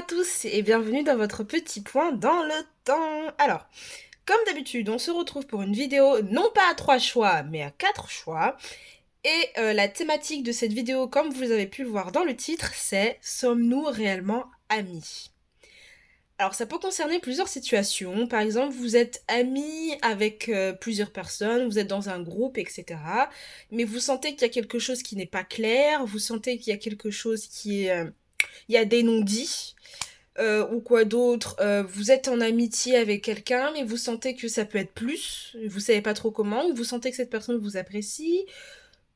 à tous et bienvenue dans votre petit point dans le temps. Alors, comme d'habitude, on se retrouve pour une vidéo non pas à 3 choix, mais à 4 choix. Et la thématique de cette vidéo, comme vous avez pu le voir dans le titre, c'est « Sommes-nous réellement amis ?» Alors, ça peut concerner plusieurs situations. Par exemple, vous êtes amis avec plusieurs personnes, vous êtes dans un groupe, etc. Mais vous sentez qu'il y a quelque chose qui n'est pas clair, vous sentez qu'il y a quelque chose qui est... il y a des non-dits. Ou quoi d'autre, vous êtes en amitié avec quelqu'un, mais vous sentez que ça peut être plus, vous savez pas trop comment, ou vous sentez que cette personne vous apprécie,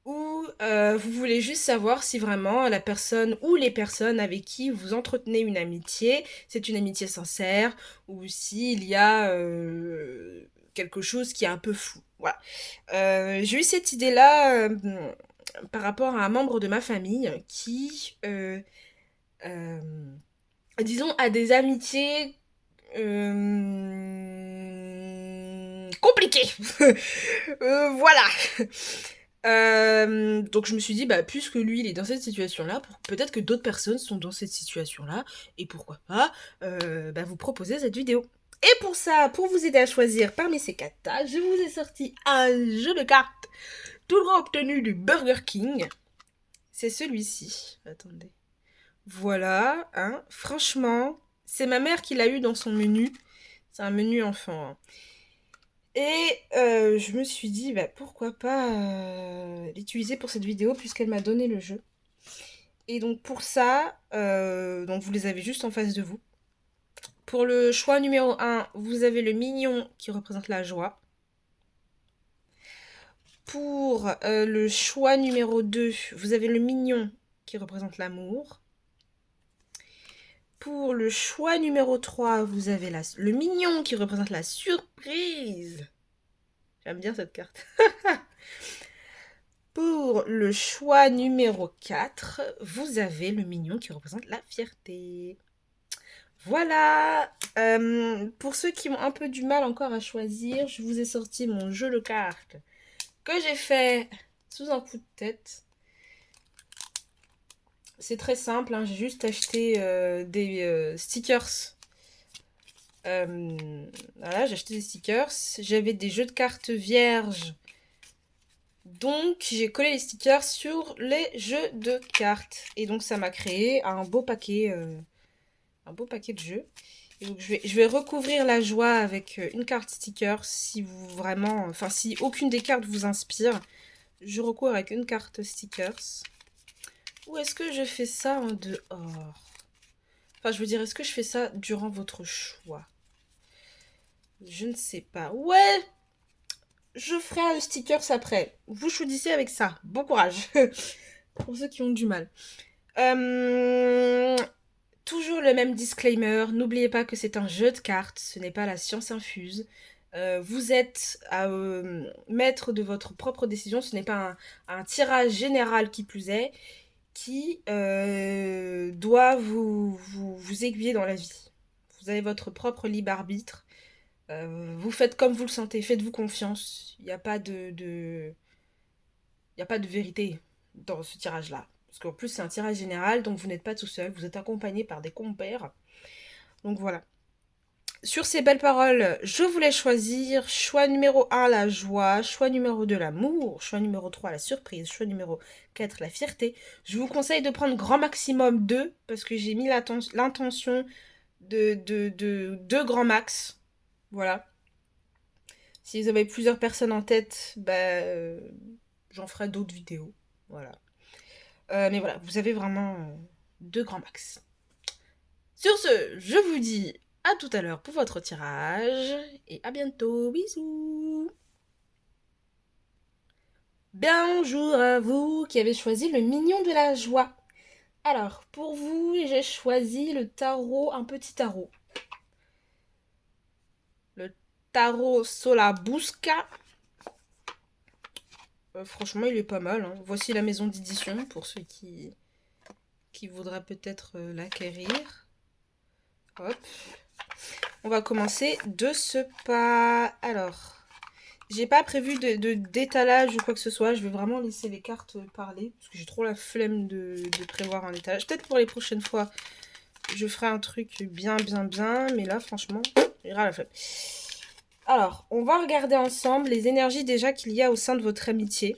ou vous voulez juste savoir si vraiment la personne ou les personnes avec qui vous entretenez une amitié, c'est une amitié sincère, ou s'il y a quelque chose qui est un peu flou. Voilà. J'ai eu cette idée-là par rapport à un membre de ma famille qui... euh, disons, à des amitiés compliquées. Voilà. Donc je me suis dit, bah, puisque lui, il est dans cette situation-là, peut-être que d'autres personnes sont dans cette situation-là, et pourquoi pas vous proposer cette vidéo. Et pour ça, pour vous aider à choisir parmi ces 4 tas, je vous ai sorti un jeu de cartes tout droit obtenu du Burger King. C'est celui-ci. Attendez. Voilà, hein. Franchement, c'est ma mère qui l'a eu dans son menu. C'est un menu enfant. Hein. Et je me suis dit, bah, pourquoi pas l'utiliser pour cette vidéo puisqu'elle m'a donné le jeu. Et donc pour ça, donc vous les avez juste en face de vous. Pour le choix numéro 1, vous avez le mignon qui représente la joie. Pour le choix numéro 2, vous avez le mignon qui représente l'amour. Pour le choix numéro 3, vous avez le mignon qui représente la surprise. J'aime bien cette carte. Pour le choix numéro 4, vous avez le mignon qui représente la fierté. Voilà. Pour ceux qui ont un peu du mal encore à choisir, je vous ai sorti mon jeu de cartes que j'ai fait sous un coup de tête. C'est très simple, hein, j'ai juste acheté des stickers. Voilà, j'ai acheté des stickers. J'avais des jeux de cartes vierges. Donc, j'ai collé les stickers sur les jeux de cartes. Et donc, ça m'a créé un beau paquet de jeux. Et donc, je vais recouvrir la joie avec une carte sticker si vous vraiment... Enfin, si aucune des cartes vous inspire, je recouvre avec une carte stickers. Ou est-ce que je fais ça en dehors? Enfin, je veux dire, est-ce que je fais ça durant votre choix? Je ne sais pas. Ouais, je ferai un stickers après. Vous choisissez avec ça. Bon courage. Pour ceux qui ont du mal. Toujours le même disclaimer. N'oubliez pas que c'est un jeu de cartes. Ce n'est pas la science infuse. Vous êtes maître de votre propre décision. Ce n'est pas un tirage général qui plus est, qui doit vous aiguiller dans la vie. Vous avez votre propre libre arbitre. Vous faites comme vous le sentez, faites-vous confiance. Il n'y a pas de vérité dans ce tirage-là. Parce qu'en plus, c'est un tirage général, donc vous n'êtes pas tout seul, vous êtes accompagné par des compères. Donc voilà. Sur ces belles paroles, je voulais choisir choix numéro 1, la joie, choix numéro 2, l'amour, choix numéro 3, la surprise, choix numéro 4, la fierté. Je vous conseille de prendre grand maximum 2, parce que j'ai mis l'intention de 2 grands max. Voilà. Si vous avez plusieurs personnes en tête, j'en ferai d'autres vidéos. Voilà. Mais voilà, vous avez vraiment 2 grands max. Sur ce, je vous dis à tout à l'heure pour votre tirage. Et à bientôt. Bisous. Bonjour à vous qui avez choisi le mignon de la joie. Alors, pour vous, j'ai choisi le tarot, un petit tarot. Le tarot Solabusca. Franchement, il est pas mal. Hein. Voici la maison d'édition pour ceux qui voudraient peut-être l'acquérir. Hop. On va commencer de ce pas. Alors, j'ai pas prévu de d'étalage ou quoi que ce soit. Je vais vraiment laisser les cartes parler parce que j'ai trop la flemme de prévoir un étalage. Peut-être pour les prochaines fois, je ferai un truc bien, bien, bien. Mais là, franchement, j'ai ras la flemme. Alors, on va regarder ensemble les énergies déjà qu'il y a au sein de votre amitié.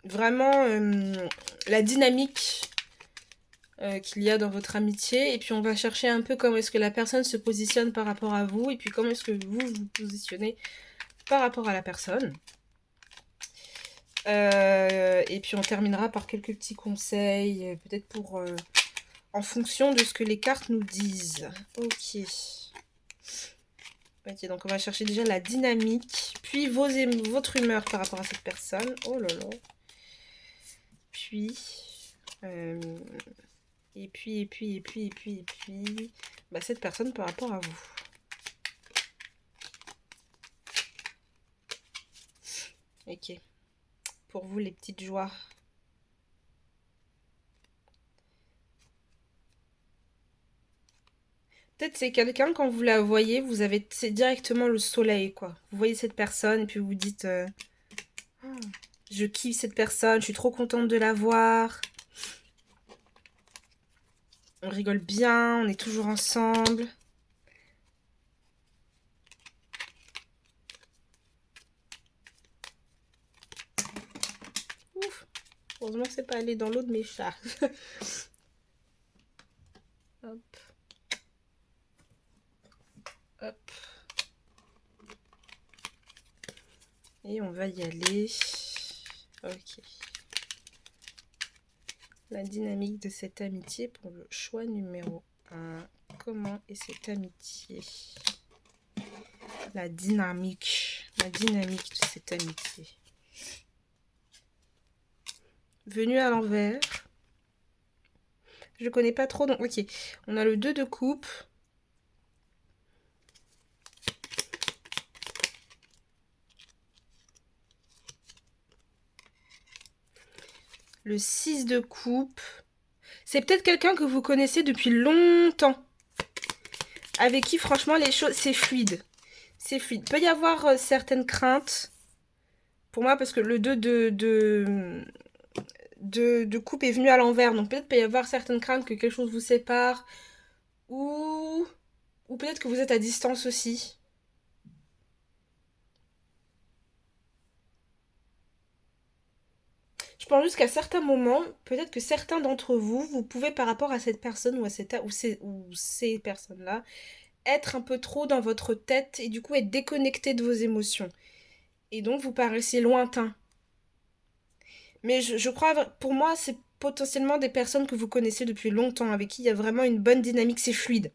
Vraiment, la dynamique qu'il y a dans votre amitié. Et puis, on va chercher un peu comment est-ce que la personne se positionne par rapport à vous. Et puis, comment est-ce que vous vous positionnez par rapport à la personne. Et puis, on terminera par quelques petits conseils, peut-être pour... en fonction de ce que les cartes nous disent. Ok. Ok, donc on va chercher déjà la dynamique, puis votre humeur par rapport à cette personne. Oh là là. Puis... et puis... Bah, cette personne par rapport à vous. Ok. Pour vous, les petites joies. Peut-être c'est quelqu'un, quand vous la voyez, c'est directement le soleil, quoi. Vous voyez cette personne et puis vous vous dites... Ah, je kiffe cette personne, je suis trop contente de la voir. On rigole bien, on est toujours ensemble. Ouf. Heureusement que c'est pas allé dans l'eau de mes chats. Hop. Hop. Et on va y aller. Ok. La dynamique de cette amitié pour le choix numéro 1. Comment est cette amitié? La dynamique de cette amitié. Venu à l'envers. Je connais pas trop, donc ok. On a le 2 de coupe. Le 6 de coupe. C'est peut-être quelqu'un que vous connaissez depuis longtemps. Avec qui, franchement, les choses, c'est fluide. C'est fluide. Il peut y avoir certaines craintes. Pour moi, parce que le 2 de coupe est venu à l'envers. Donc peut-être peut y avoir certaines craintes que quelque chose vous sépare. Ou peut-être que vous êtes à distance aussi. Je pense juste qu'à certains moments, peut-être que certains d'entre vous, vous pouvez par rapport à cette personne ou ces personnes-là, être un peu trop dans votre tête et du coup être déconnecté de vos émotions. Et donc vous paraissez lointain. Mais je crois, pour moi, c'est potentiellement des personnes que vous connaissez depuis longtemps, avec qui il y a vraiment une bonne dynamique, c'est fluide.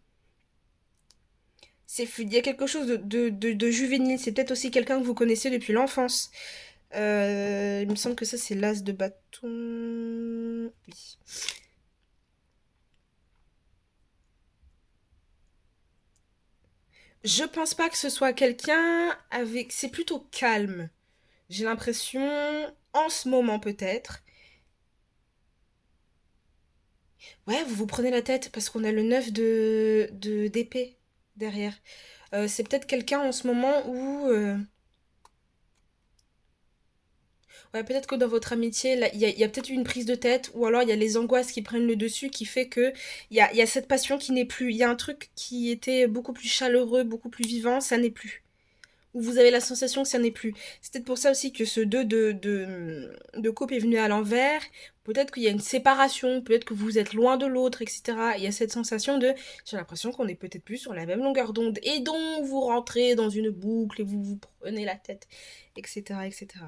C'est fluide. Il y a quelque chose de juvénile. C'est peut-être aussi quelqu'un que vous connaissez depuis l'enfance. Il me semble que ça, c'est l'as de bâton. Oui. Je pense pas que ce soit quelqu'un avec... C'est plutôt calme. J'ai l'impression, en ce moment peut-être. Ouais, vous vous prenez la tête parce qu'on a le 9 d'épée derrière. C'est peut-être quelqu'un en ce moment où... Ouais, peut-être que dans votre amitié, là, il y a peut-être eu une prise de tête, ou alors il y a les angoisses qui prennent le dessus, qui fait que il y a cette passion qui n'est plus. Il y a un truc qui était beaucoup plus chaleureux, beaucoup plus vivant, ça n'est plus. Ou vous avez la sensation que ça n'est plus. C'est peut-être pour ça aussi que ce 2 de coupe est venu à l'envers. Peut-être qu'il y a une séparation, peut-être que vous êtes loin de l'autre, etc. Il y a cette sensation de... J'ai l'impression qu'on est peut-être plus sur la même longueur d'onde. Et donc, vous rentrez dans une boucle et vous vous prenez la tête, etc. etc.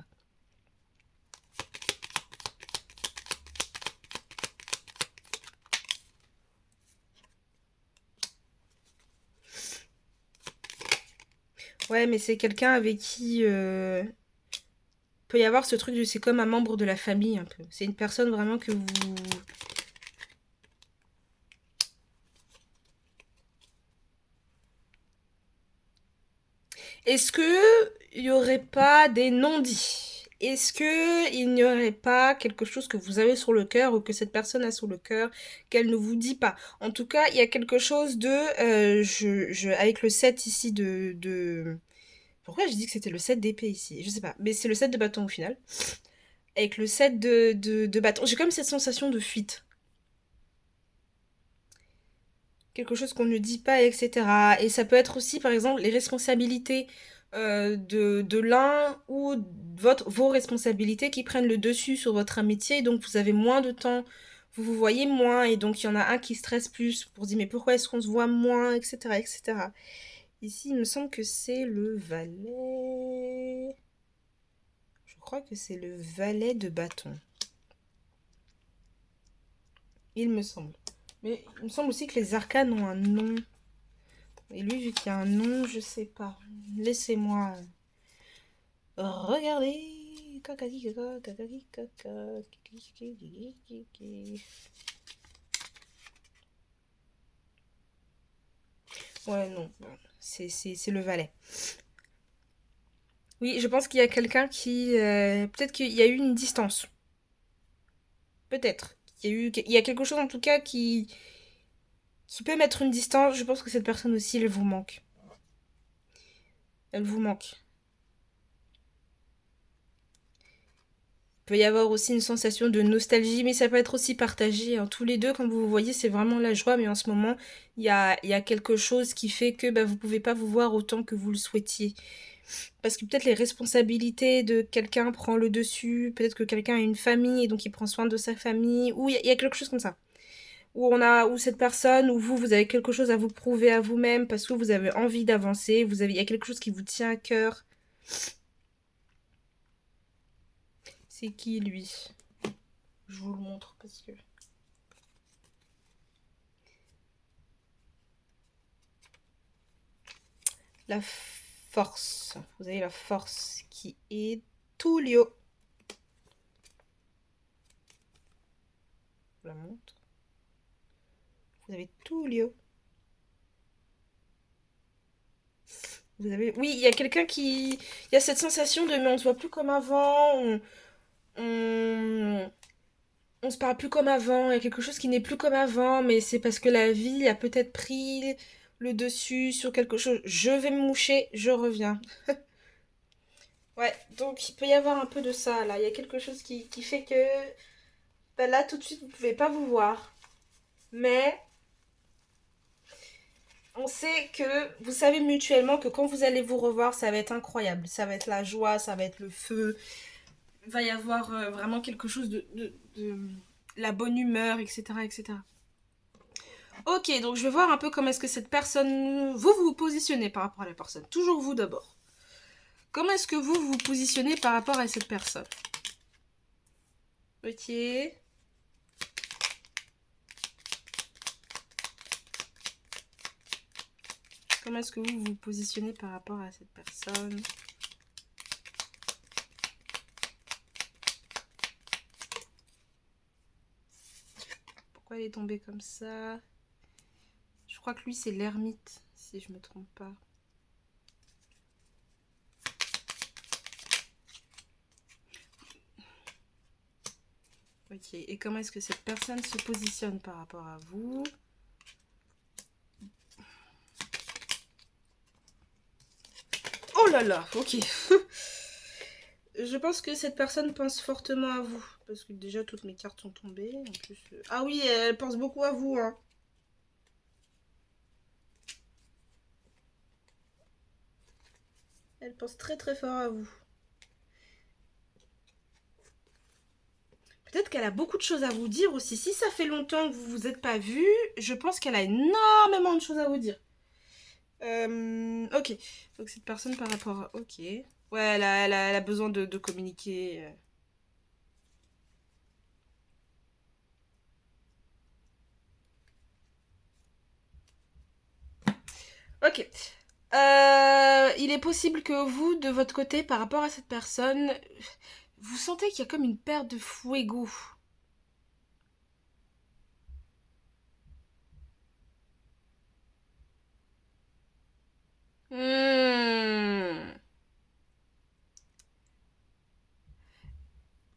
Ouais, mais c'est quelqu'un avec qui... peut y avoir ce truc de... C'est comme un membre de la famille, un peu. C'est une personne vraiment que vous... Est-ce que il y aurait pas des non-dits? Est-ce que il n'y aurait pas quelque chose que vous avez sur le cœur ou que cette personne a sur le cœur qu'elle ne vous dit pas? En tout cas, il y a quelque chose de avec le 7 ici Pourquoi j'ai dit que c'était le 7 d'épée ici? Je sais pas, mais c'est le 7 de bâton au final. Avec le 7 de bâton, j'ai comme cette sensation de fuite. quelque chose qu'on ne dit pas, etc. Et ça peut être aussi, par exemple, les responsabilités de l'un ou vos responsabilités qui prennent le dessus sur votre amitié. Et donc, vous avez moins de temps, vous vous voyez moins. Et donc, il y en a un qui stresse plus pour se dire, mais pourquoi est-ce qu'on se voit moins, etc., etc. Ici, il me semble que c'est le valet. Je crois que c'est le valet de bâton. Il me semble. Mais il me semble aussi que les arcanes ont un nom. Et lui, vu qu'il y a un nom, je sais pas. Laissez-moi regarder. Ouais, non. C'est le valet. Oui, je pense qu'il y a quelqu'un qui... peut-être qu'il y a eu une distance. Peut-être. Il y a quelque chose en tout cas qui peut mettre une distance. Je pense que cette personne aussi, elle vous manque. Elle vous manque. Il peut y avoir aussi une sensation de nostalgie, mais ça peut être aussi partagé, hein. Tous les deux, comme vous vous voyez, c'est vraiment la joie, mais en ce moment, il y a quelque chose qui fait que bah, vous pouvez pas vous voir autant que vous le souhaitiez. Parce que peut-être les responsabilités de quelqu'un prend le dessus, peut-être que quelqu'un a une famille et donc il prend soin de sa famille, ou il y a quelque chose comme ça. Où cette personne, ou vous avez quelque chose à vous prouver à vous-même parce que vous avez envie d'avancer, il y a quelque chose qui vous tient à cœur. C'est qui lui? Je vous le montre parce que... La force. Vous avez la force qui est Tullio. Je vous la montre. Vous avez Tullio. Vous avez... Oui, il y a quelqu'un qui... Il y a cette sensation de mais on se voit plus comme avant, on... on se parle plus comme avant, il y a quelque chose qui n'est plus comme avant, mais c'est parce que la vie a peut-être pris le dessus sur quelque chose. Je vais me moucher, je reviens. Ouais, donc il peut y avoir un peu de ça là. Il y a quelque chose qui fait que ben là tout de suite vous pouvez pas vous voir. Mais on sait que vous savez mutuellement que quand vous allez vous revoir, ça va être incroyable. Ça va être la joie, ça va être le feu. Il va y avoir vraiment quelque chose de la bonne humeur, etc., etc. Ok, donc je vais voir un peu comment est-ce que cette personne... Vous vous positionnez par rapport à la personne. Toujours vous d'abord. Comment est-ce que vous vous positionnez par rapport à cette personne? Ok. Comment est-ce que vous vous positionnez par rapport à cette personne? Pourquoi elle est tombée comme ça? Je crois que lui c'est l'ermite, si je me trompe pas. Ok, et comment est-ce que cette personne se positionne par rapport à vous? Oh là là, ok. Je pense que cette personne pense fortement à vous. Parce que déjà, toutes mes cartes sont tombées. En plus, ah oui, elle pense beaucoup à vous, hein. Elle pense très très fort à vous. Peut-être qu'elle a beaucoup de choses à vous dire aussi. Si ça fait longtemps que vous vous êtes pas vus, je pense qu'elle a énormément de choses à vous dire. Ok. Donc cette personne par rapport à... Ok. Ouais, elle a besoin de communiquer. Ok. Il est possible que vous, de votre côté, par rapport à cette personne, vous sentez qu'il y a comme une perte de fuego. Hmm.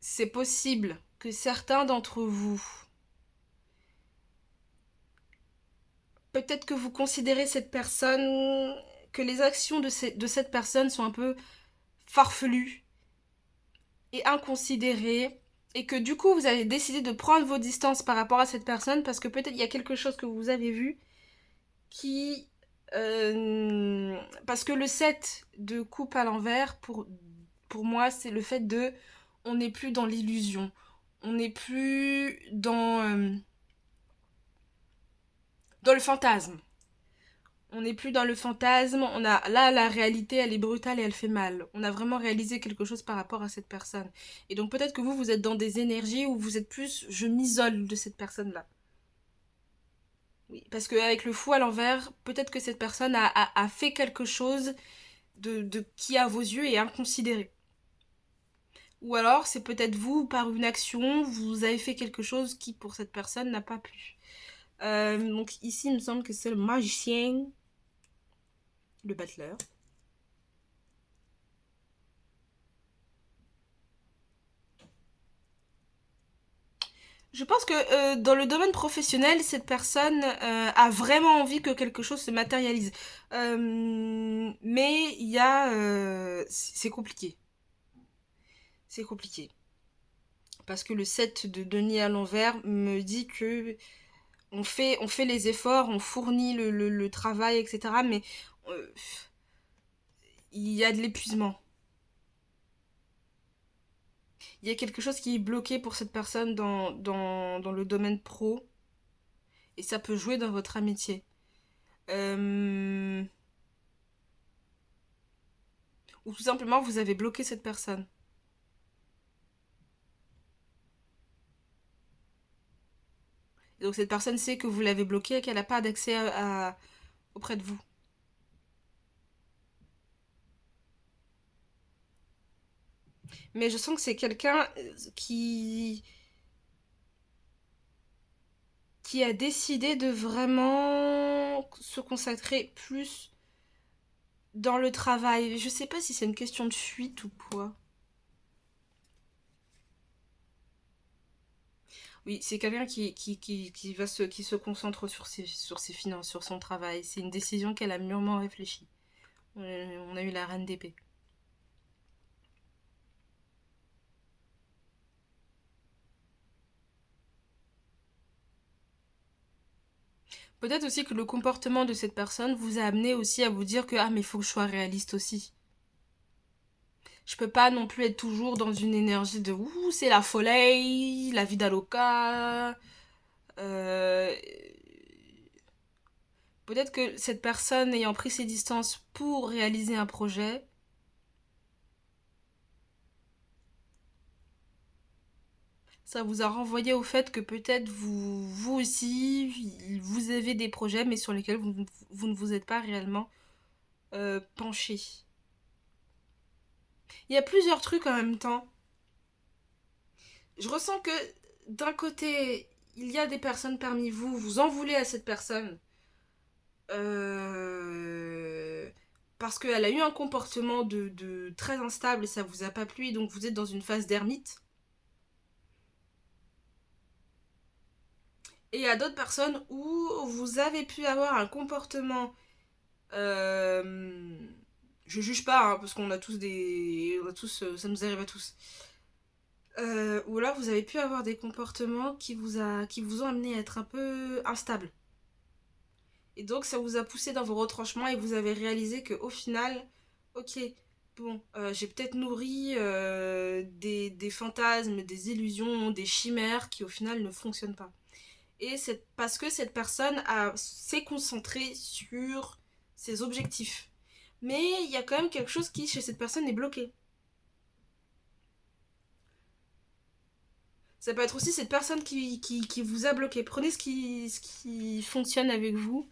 C'est possible que certains d'entre vous, peut-être que vous considérez cette personne, que les actions de cette personne sont un peu farfelues et inconsidérées, et que du coup vous avez décidé de prendre vos distances par rapport à cette personne parce que peut-être il y a quelque chose que vous avez vu qui... parce que le 7 de coupe à l'envers, pour moi, c'est le fait de... On n'est plus dans l'illusion. On n'est plus dans le fantasme. On n'est plus dans le fantasme. On a là la réalité, elle est brutale et elle fait mal. On a vraiment réalisé quelque chose par rapport à cette personne. Et donc peut-être que vous êtes dans des énergies où vous êtes plus, je m'isole de cette personne-là. Oui, parce qu'avec le fou à l'envers, peut-être que cette personne a fait quelque chose qui à vos yeux est inconsidéré. Ou alors c'est peut-être vous, par une action, vous avez fait quelque chose qui pour cette personne n'a pas plu. Donc ici, il me semble que c'est le magicien, le battleur. Je pense que dans le domaine professionnel, cette personne a vraiment envie que quelque chose se matérialise. Mais il y a... c'est compliqué. C'est compliqué. Parce que le 7 de Denis à l'envers me dit que on fait les efforts, on fournit le travail, etc. Mais euh, il y a de l'épuisement. Il y a quelque chose qui est bloqué pour cette personne dans le domaine pro. Et ça peut jouer dans votre amitié. Euh, ou tout simplement, vous avez bloqué cette personne. Et donc cette personne sait que vous l'avez bloquée et qu'elle n'a pas d'accès auprès de vous. Mais je sens que c'est quelqu'un qui a décidé de vraiment se consacrer plus dans le travail. Je sais pas si c'est une question de fuite ou quoi. Oui, c'est quelqu'un qui se concentre sur ses finances, sur son travail. C'est une décision qu'elle a mûrement réfléchie. On a eu la reine d'épée. Peut-être aussi que le comportement de cette personne vous a amené aussi à vous dire que ah mais il faut que je sois réaliste aussi. Je peux pas non plus être toujours dans une énergie de ouh c'est la folie, la vida loca. Euh, Peut-être que cette personne ayant pris ses distances pour réaliser un projet, ça vous a renvoyé au fait que peut-être vous aussi, vous avez des projets mais sur lesquels vous ne vous êtes pas réellement penché. Il y a plusieurs trucs en même temps. Je ressens que d'un côté, il y a des personnes parmi vous, vous en voulez à cette personne euh, parce qu'elle a eu un comportement de très instable et ça vous a pas plu et donc vous êtes dans une phase d'ermite. Et il y a d'autres personnes où vous avez pu avoir un comportement. Euh, je juge pas, hein, parce qu'on a tous des. On a tous, ça nous arrive à tous. Ou alors vous avez pu avoir des comportements qui vous ont amené à être un peu instable. Et donc ça vous a poussé dans vos retranchements et vous avez réalisé que au final, ok, bon, j'ai peut-être nourri des fantasmes, des illusions, des chimères qui au final ne fonctionnent pas. Et c'est parce que cette personne s'est concentrée sur ses objectifs. Mais il y a quand même quelque chose qui chez cette personne est bloqué. Ça peut être aussi cette personne qui vous a bloqué. Prenez ce qui fonctionne avec vous.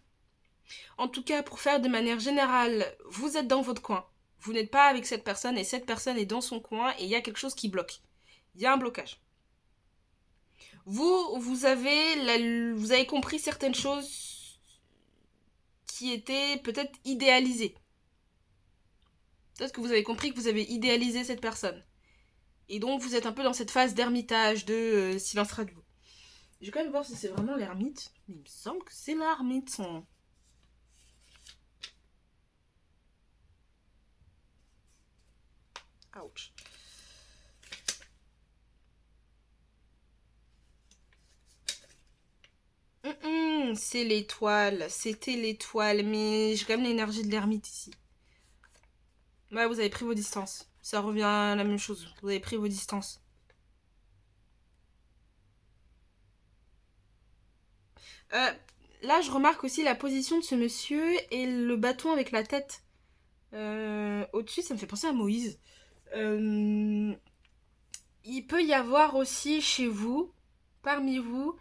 En tout cas, pour faire de manière générale, vous êtes dans votre coin. Vous n'êtes pas avec cette personne et cette personne est dans son coin et il y a quelque chose qui bloque. Il y a un blocage. Vous avez compris certaines choses qui étaient peut-être idéalisées. Peut-être que vous avez compris que vous avez idéalisé cette personne. Et donc vous êtes un peu dans cette phase d'ermitage, de silence radio. Je vais quand même voir si c'est vraiment l'ermite. Mais il me semble que c'est l'ermite son. Ouch. C'est l'étoile. C'était l'étoile. Mais j'ai quand même l'énergie de l'ermite ici. Ouais, vous avez pris vos distances. Ça revient à la même chose. Vous avez pris vos distances. Euh, Là, je remarque aussi la position de ce monsieur et le bâton avec la tête au-dessus. Ça me fait penser à Moïse. Euh, il peut y avoir aussi chez vous, parmi vous,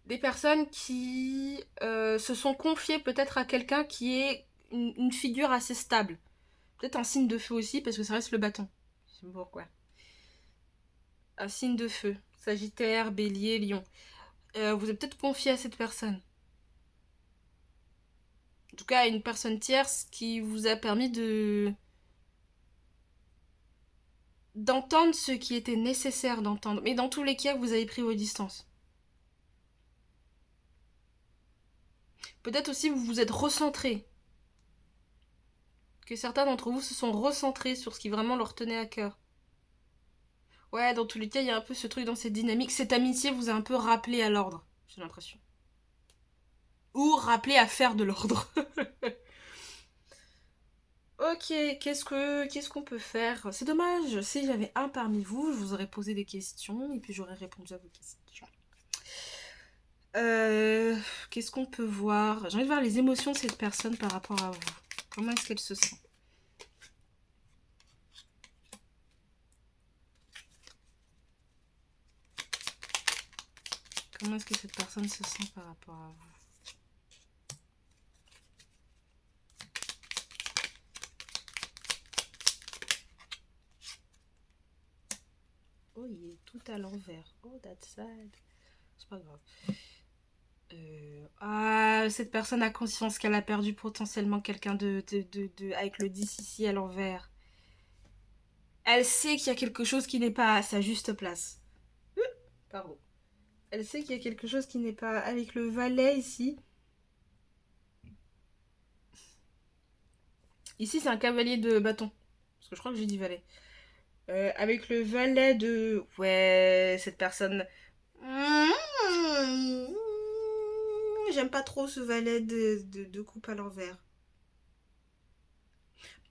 des personnes qui se sont confiées peut-être à quelqu'un qui est une figure assez stable. Peut-être un signe de feu aussi, parce que ça reste le bâton. Je sais pas pourquoi. Un signe de feu. Sagittaire, Bélier, Lion. Vous êtes peut-être confié à cette personne. En tout cas, à une personne tierce qui vous a permis de d'entendre ce qui était nécessaire d'entendre. Mais dans tous les cas, vous avez pris vos distances. Peut-être aussi vous vous êtes recentré. Que certains d'entre vous se sont recentrés sur ce qui vraiment leur tenait à cœur. Ouais, dans tous les cas, il y a un peu ce truc dans cette dynamique. Cette amitié vous a un peu rappelé à l'ordre, j'ai l'impression. Ou rappelé à faire de l'ordre. Ok, qu'est-ce qu'on peut faire? C'est dommage, si j'avais un parmi vous, je vous aurais posé des questions et puis j'aurais répondu à vos questions. Euh, Qu'est-ce qu'on peut voir? J'ai envie de voir les émotions de cette personne par rapport à vous. Comment est-ce qu'elle se sent? Comment est-ce que cette personne se sent par rapport à vous? Oh, il est tout à l'envers. Oh, that's sad. C'est pas grave. Ah, cette personne a conscience qu'elle a perdu potentiellement quelqu'un avec le 10 ici à l'envers. Elle sait qu'il y a quelque chose qui n'est pas à sa juste place. Pardon. Elle sait qu'il y a quelque chose qui n'est pas avec le valet ici. Ici, c'est un cavalier de bâton. Parce que je crois que j'ai dit valet. Avec le valet de... Ouais, cette personne... J'aime pas trop ce valet de coupe à l'envers.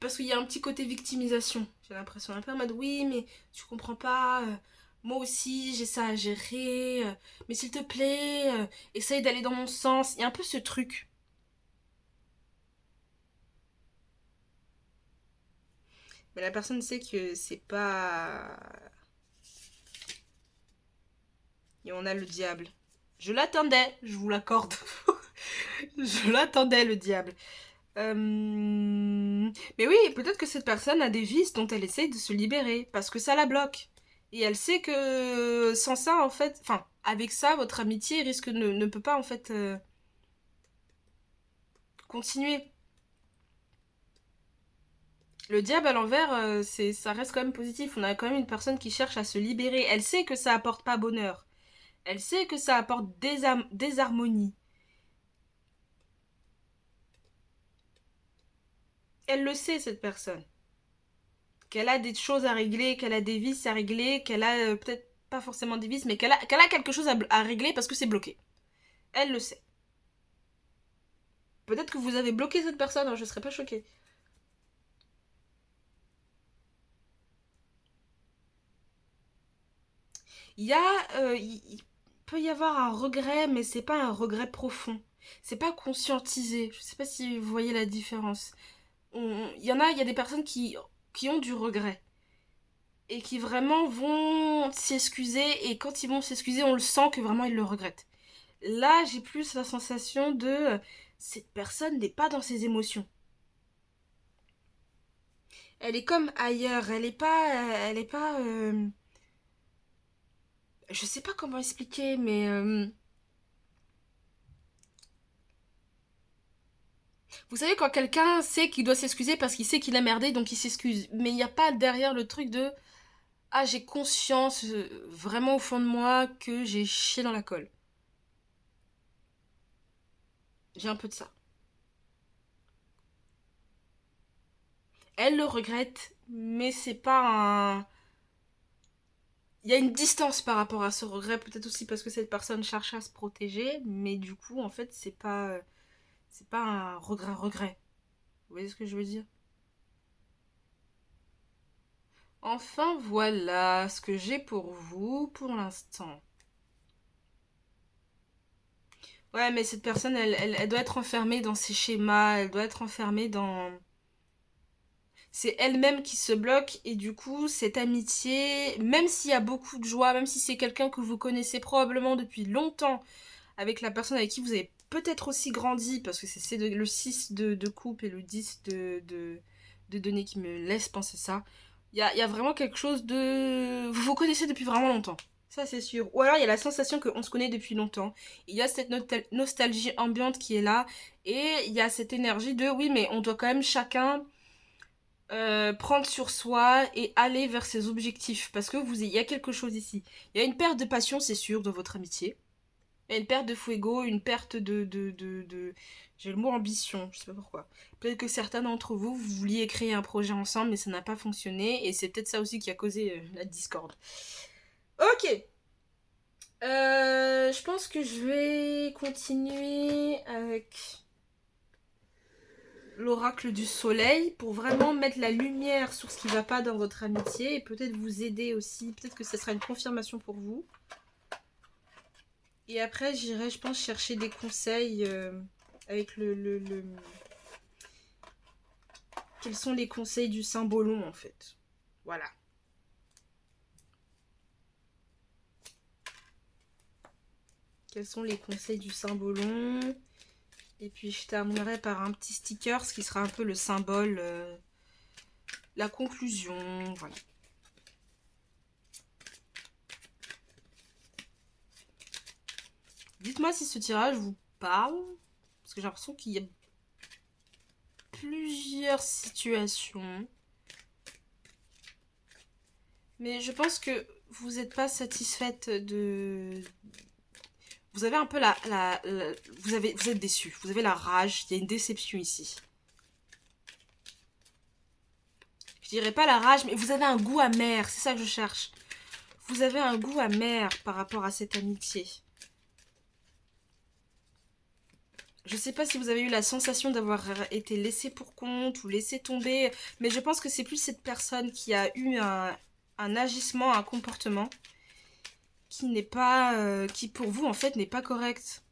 Parce qu'il y a un petit côté victimisation. J'ai l'impression un peu en mode oui, mais tu comprends pas. Moi aussi, j'ai ça à gérer. Mais s'il te plaît, essaye d'aller dans mon sens. Il y a un peu ce truc. Mais la personne sait que c'est pas. Et on a le diable. Je l'attendais, je vous l'accorde. Je l'attendais, le diable. Mais oui, peut-être que cette personne a des vices dont elle essaye de se libérer, parce que ça la bloque. Et elle sait que sans ça, en fait, enfin, avec ça, votre amitié risque ne peut pas, en fait, continuer. Le diable à l'envers, ça reste quand même positif. On a quand même une personne qui cherche à se libérer. Elle sait que ça apporte pas bonheur. Elle sait que ça apporte désharmonie. Elle le sait, cette personne. Qu'elle a des choses à régler, qu'elle a des vices à régler, qu'elle a peut-être pas forcément des vices, mais qu'elle a quelque chose à régler parce que c'est bloqué. Elle le sait. Peut-être que vous avez bloqué cette personne, hein, je serais pas choquée. Il peut y avoir un regret, mais c'est pas un regret profond. C'est pas conscientisé. Je sais pas si vous voyez la différence. Il y a des personnes qui ont du regret et qui vraiment vont s'excuser et quand ils vont s'excuser, on le sent que vraiment ils le regrettent. Là, j'ai plus la sensation de cette personne n'est pas dans ses émotions. Elle est comme ailleurs, elle est pas je sais pas comment expliquer mais vous savez quand quelqu'un sait qu'il doit s'excuser parce qu'il sait qu'il a merdé donc il s'excuse, mais il n'y a pas derrière le truc de ah, j'ai conscience vraiment au fond de moi que j'ai chié dans la colle. J'ai un peu de ça. Elle le regrette, mais c'est pas un. il y a une distance par rapport à ce regret, peut-être aussi parce que cette personne cherche à se protéger, mais du coup, en fait, c'est pas un regret. Vous voyez ce que je veux dire? Enfin, voilà ce que j'ai pour vous pour l'instant. Ouais, mais cette personne, elle doit être enfermée dans ses schémas, elle doit être enfermée dans... C'est elle-même qui se bloque et du coup, cette amitié, même s'il y a beaucoup de joie, même si c'est quelqu'un que vous connaissez probablement depuis longtemps, avec la personne avec qui vous avez peut-être aussi grandi, parce que c'est le 6 de coupe et le 10 de données qui me laisse penser ça. Il y a vraiment quelque chose de... Vous vous connaissez depuis vraiment longtemps. Ça, c'est sûr. Ou alors, il y a la sensation qu'on se connaît depuis longtemps. Il y a cette nostalgie ambiante qui est là. Et il y a cette énergie de, oui, mais on doit quand même chacun prendre sur soi et aller vers ses objectifs. Parce que il y a quelque chose ici. Il y a une perte de passion, c'est sûr, dans votre amitié. Il y a une perte de fuego, une perte de... J'ai le mot ambition, je sais pas pourquoi. Peut-être que certains d'entre vous, vous vouliez créer un projet ensemble, mais ça n'a pas fonctionné. Et c'est peut-être ça aussi qui a causé la discorde. Ok. Je pense que je vais continuer avec l'oracle du soleil pour vraiment mettre la lumière sur ce qui va pas dans votre amitié et peut-être vous aider aussi. Peut-être que ça sera une confirmation pour vous. Et après, j'irai, je pense, chercher des conseils avec Quels sont les conseils du symbolon, en fait. Voilà. Quels sont les conseils du symbolon? Et puis, je terminerai par un petit sticker, ce qui sera un peu le symbole, la conclusion, voilà. Dites-moi si ce tirage vous parle, parce que j'ai l'impression qu'il y a plusieurs situations. Mais je pense que vous n'êtes pas satisfaite de... Vous avez un peu vous êtes déçu. Vous avez la rage. Il y a une déception ici. Je dirais pas la rage, mais vous avez un goût amer. C'est ça que je cherche. Vous avez un goût amer par rapport à cette amitié. Je sais pas si vous avez eu la sensation d'avoir été laissé pour compte ou laissé tomber, mais je pense que c'est plus cette personne qui a eu un agissement, un comportement qui n'est pas... qui pour vous en fait n'est pas correct.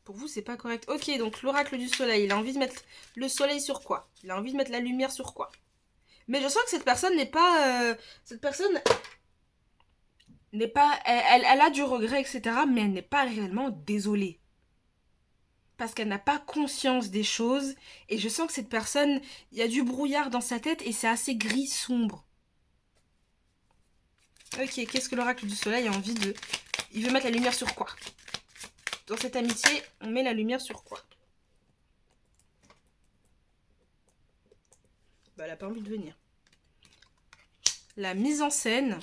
Pour vous c'est pas correct. Ok, donc l'oracle du soleil, il a envie de mettre le soleil sur quoi? Il a envie de mettre la lumière sur quoi? Mais je sens que cette personne n'est pas... cette personne n'est pas... Elle a du regret, etc. Mais elle n'est pas réellement désolée. Parce qu'elle n'a pas conscience des choses. Et je sens que cette personne, il y a du brouillard dans sa tête et c'est assez gris sombre. Ok, qu'est-ce que l'oracle du soleil a envie de... Il veut mettre la lumière sur quoi? Dans cette amitié, on met la lumière sur quoi? Bah, elle a pas envie de venir. La mise en scène.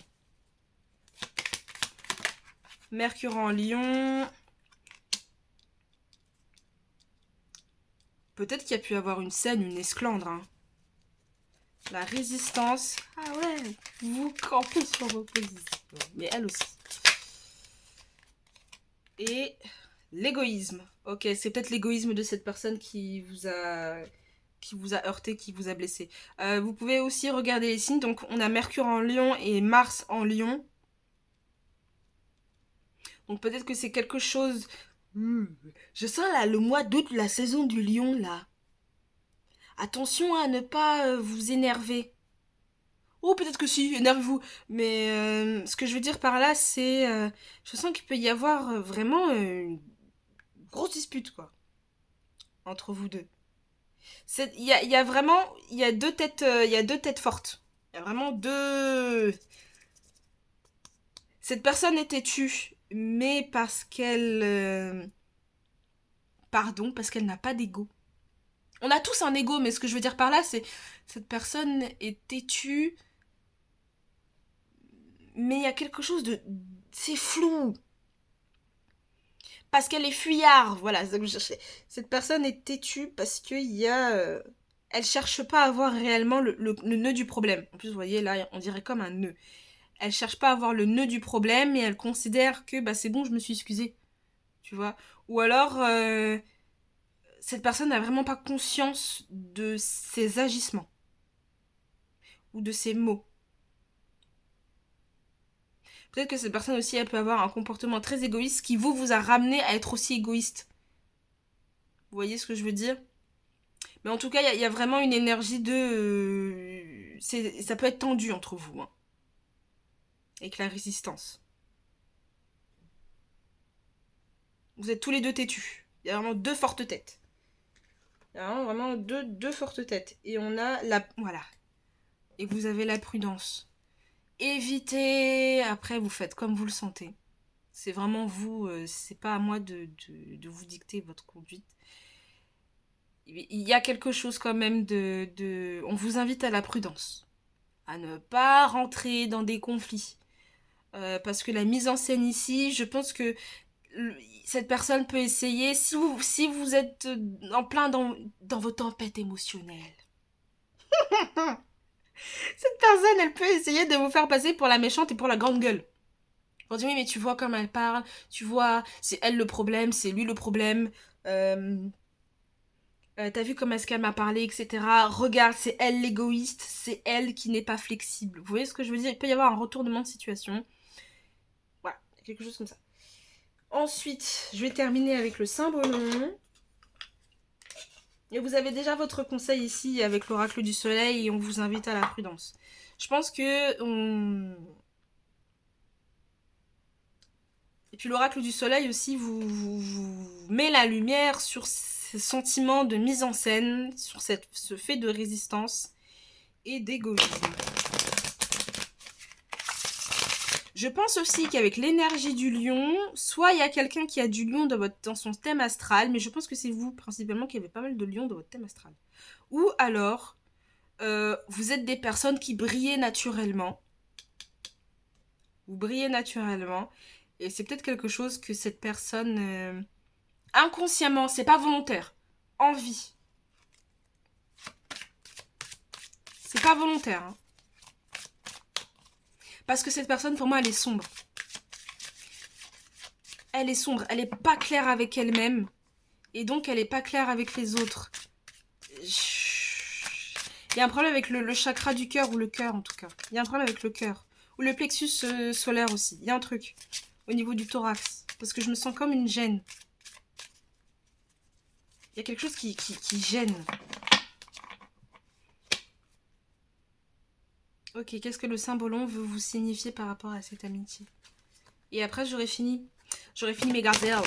Mercure en Lion. Peut-être qu'il y a pu avoir une scène, une esclandre. Hein. La résistance. Ah ouais, vous campez sur vos positions. Mais elle aussi. Et l'égoïsme. Ok, c'est peut-être l'égoïsme de cette personne qui vous a heurté, qui vous a blessé. Vous pouvez aussi regarder les signes. Donc, on a Mercure en Lion et Mars en Lion. Donc, peut-être que c'est quelque chose... Je sens là le mois d'août, la saison du lion, là. Attention à ne pas vous énerver. Oh, peut-être que si, énervez-vous. Mais ce que je veux dire par là, c'est... je sens qu'il peut y avoir vraiment une grosse dispute, quoi. Entre vous deux. Il y a vraiment... Il y a deux têtes, il y a deux têtes fortes. Il y a vraiment deux... Cette personne est têtue, mais parce qu'elle... pardon, parce qu'elle n'a pas d'ego. On a tous un ego, mais ce que je veux dire par là, c'est... Cette personne est têtue, mais il y a quelque chose de... C'est flou. Parce qu'elle est fuyard, voilà, c'est ça que je cherchais. Cette personne est têtue parce qu'il y a... Elle cherche pas à voir réellement le nœud du problème. En plus, vous voyez, là, on dirait comme un nœud. Elle cherche pas à voir le nœud du problème et elle considère que bah, c'est bon, je me suis excusée. Tu vois. Ou alors, cette personne n'a vraiment pas conscience de ses agissements ou de ses mots. Peut-être que cette personne aussi, elle peut avoir un comportement très égoïste qui vous a ramené à être aussi égoïste. Vous voyez ce que je veux dire? Mais en tout cas, il y a vraiment une énergie de... ça peut être tendu entre vous, hein, avec la résistance. Vous êtes tous les deux têtus. Il y a vraiment deux fortes têtes. Il y a vraiment deux fortes têtes. Et on a la... Voilà. Et vous avez la prudence. Évitez... Après, vous faites comme vous le sentez. C'est vraiment vous. C'est pas à moi de vous dicter votre conduite. Il y a quelque chose quand même de... On vous invite à la prudence. À ne pas rentrer dans des conflits. Parce que la mise en scène ici, je pense que cette personne peut essayer, si vous êtes en plein dans vos tempêtes émotionnelles, cette personne, elle peut essayer de vous faire passer pour la méchante et pour la grande gueule. On dit oui, mais tu vois comme elle parle, tu vois, c'est elle le problème, c'est lui le problème. T'as vu comment est-ce qu'elle m'a parlé, etc. Regarde, c'est elle l'égoïste, c'est elle qui n'est pas flexible. Vous voyez ce que je veux dire? Il peut y avoir un retournement de situation. Voilà, quelque chose comme ça. Ensuite, je vais terminer avec le Saint-Baunon. Et vous avez déjà votre conseil ici avec l'oracle du soleil et on vous invite à la prudence. Je pense que Et puis l'oracle du soleil aussi vous met la lumière sur ces sentiments de mise en scène, sur ce fait de résistance et d'égoïsme. Je pense aussi qu'avec l'énergie du lion, soit il y a quelqu'un qui a du lion dans son thème astral, mais je pense que c'est vous principalement qui avez pas mal de lions dans votre thème astral. Ou alors, vous êtes des personnes qui brillez naturellement. Vous brillez naturellement. Et c'est peut-être quelque chose que cette personne, inconsciemment, c'est pas volontaire, envie. C'est pas volontaire. Hein. Parce que cette personne, pour moi, elle est sombre. Elle est sombre, elle est pas claire avec elle-même. Et donc, elle est pas claire avec les autres. Il y a un problème avec le chakra du cœur, ou le cœur en tout cas. Il y a un problème avec le cœur. Ou le plexus solaire aussi. Il y a un truc. Au niveau du thorax. Parce que je me sens comme une gêne. Il y a quelque chose qui gêne. Ok, qu'est-ce que le Saint-Baunon veut vous signifier par rapport à cette amitié? Et après, j'aurai fini. J'aurai fini mes gazelles.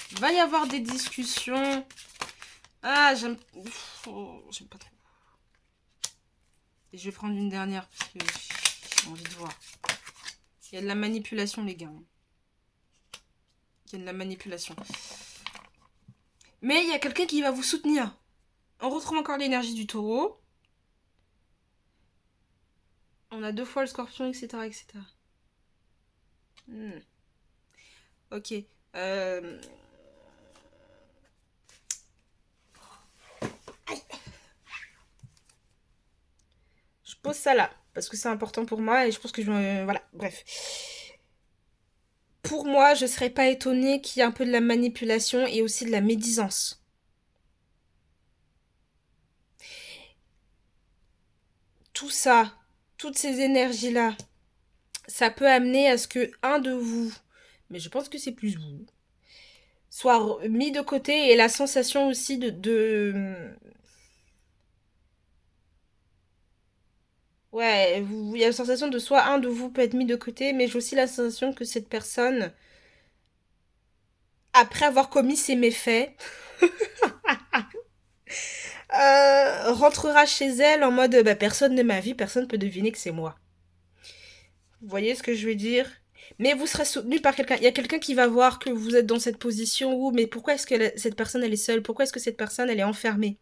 Il va y avoir des discussions. Ah, j'aime pas trop. Et je vais prendre une dernière parce que j'ai envie de voir. Il y a de la manipulation, les gars. Il y a de la manipulation. Mais il y a quelqu'un qui va vous soutenir. On retrouve encore l'énergie du taureau. On a 2 fois le scorpion, etc. etc. Ok. Je pose ça là, parce que c'est important pour moi et je pense que je vais... Voilà, bref. Pour moi, je serais pas étonnée qu'il y ait un peu de la manipulation et aussi de la médisance. Tout ça, toutes ces énergies-là, ça peut amener à ce que un de vous, mais je pense que c'est plus vous, soit mis de côté et la sensation aussi Ouais, il y a la sensation de soit un de vous peut être mis de côté, mais j'ai aussi la sensation que cette personne, après avoir commis ses méfaits, rentrera chez elle en mode bah, personne ne m'a vu, personne peut deviner que c'est moi. Vous voyez ce que je veux dire? Mais vous serez soutenu par quelqu'un. Il y a quelqu'un qui va voir que vous êtes dans cette position où, mais pourquoi est-ce que cette personne, elle est seule? Pourquoi est-ce que cette personne, elle est enfermée?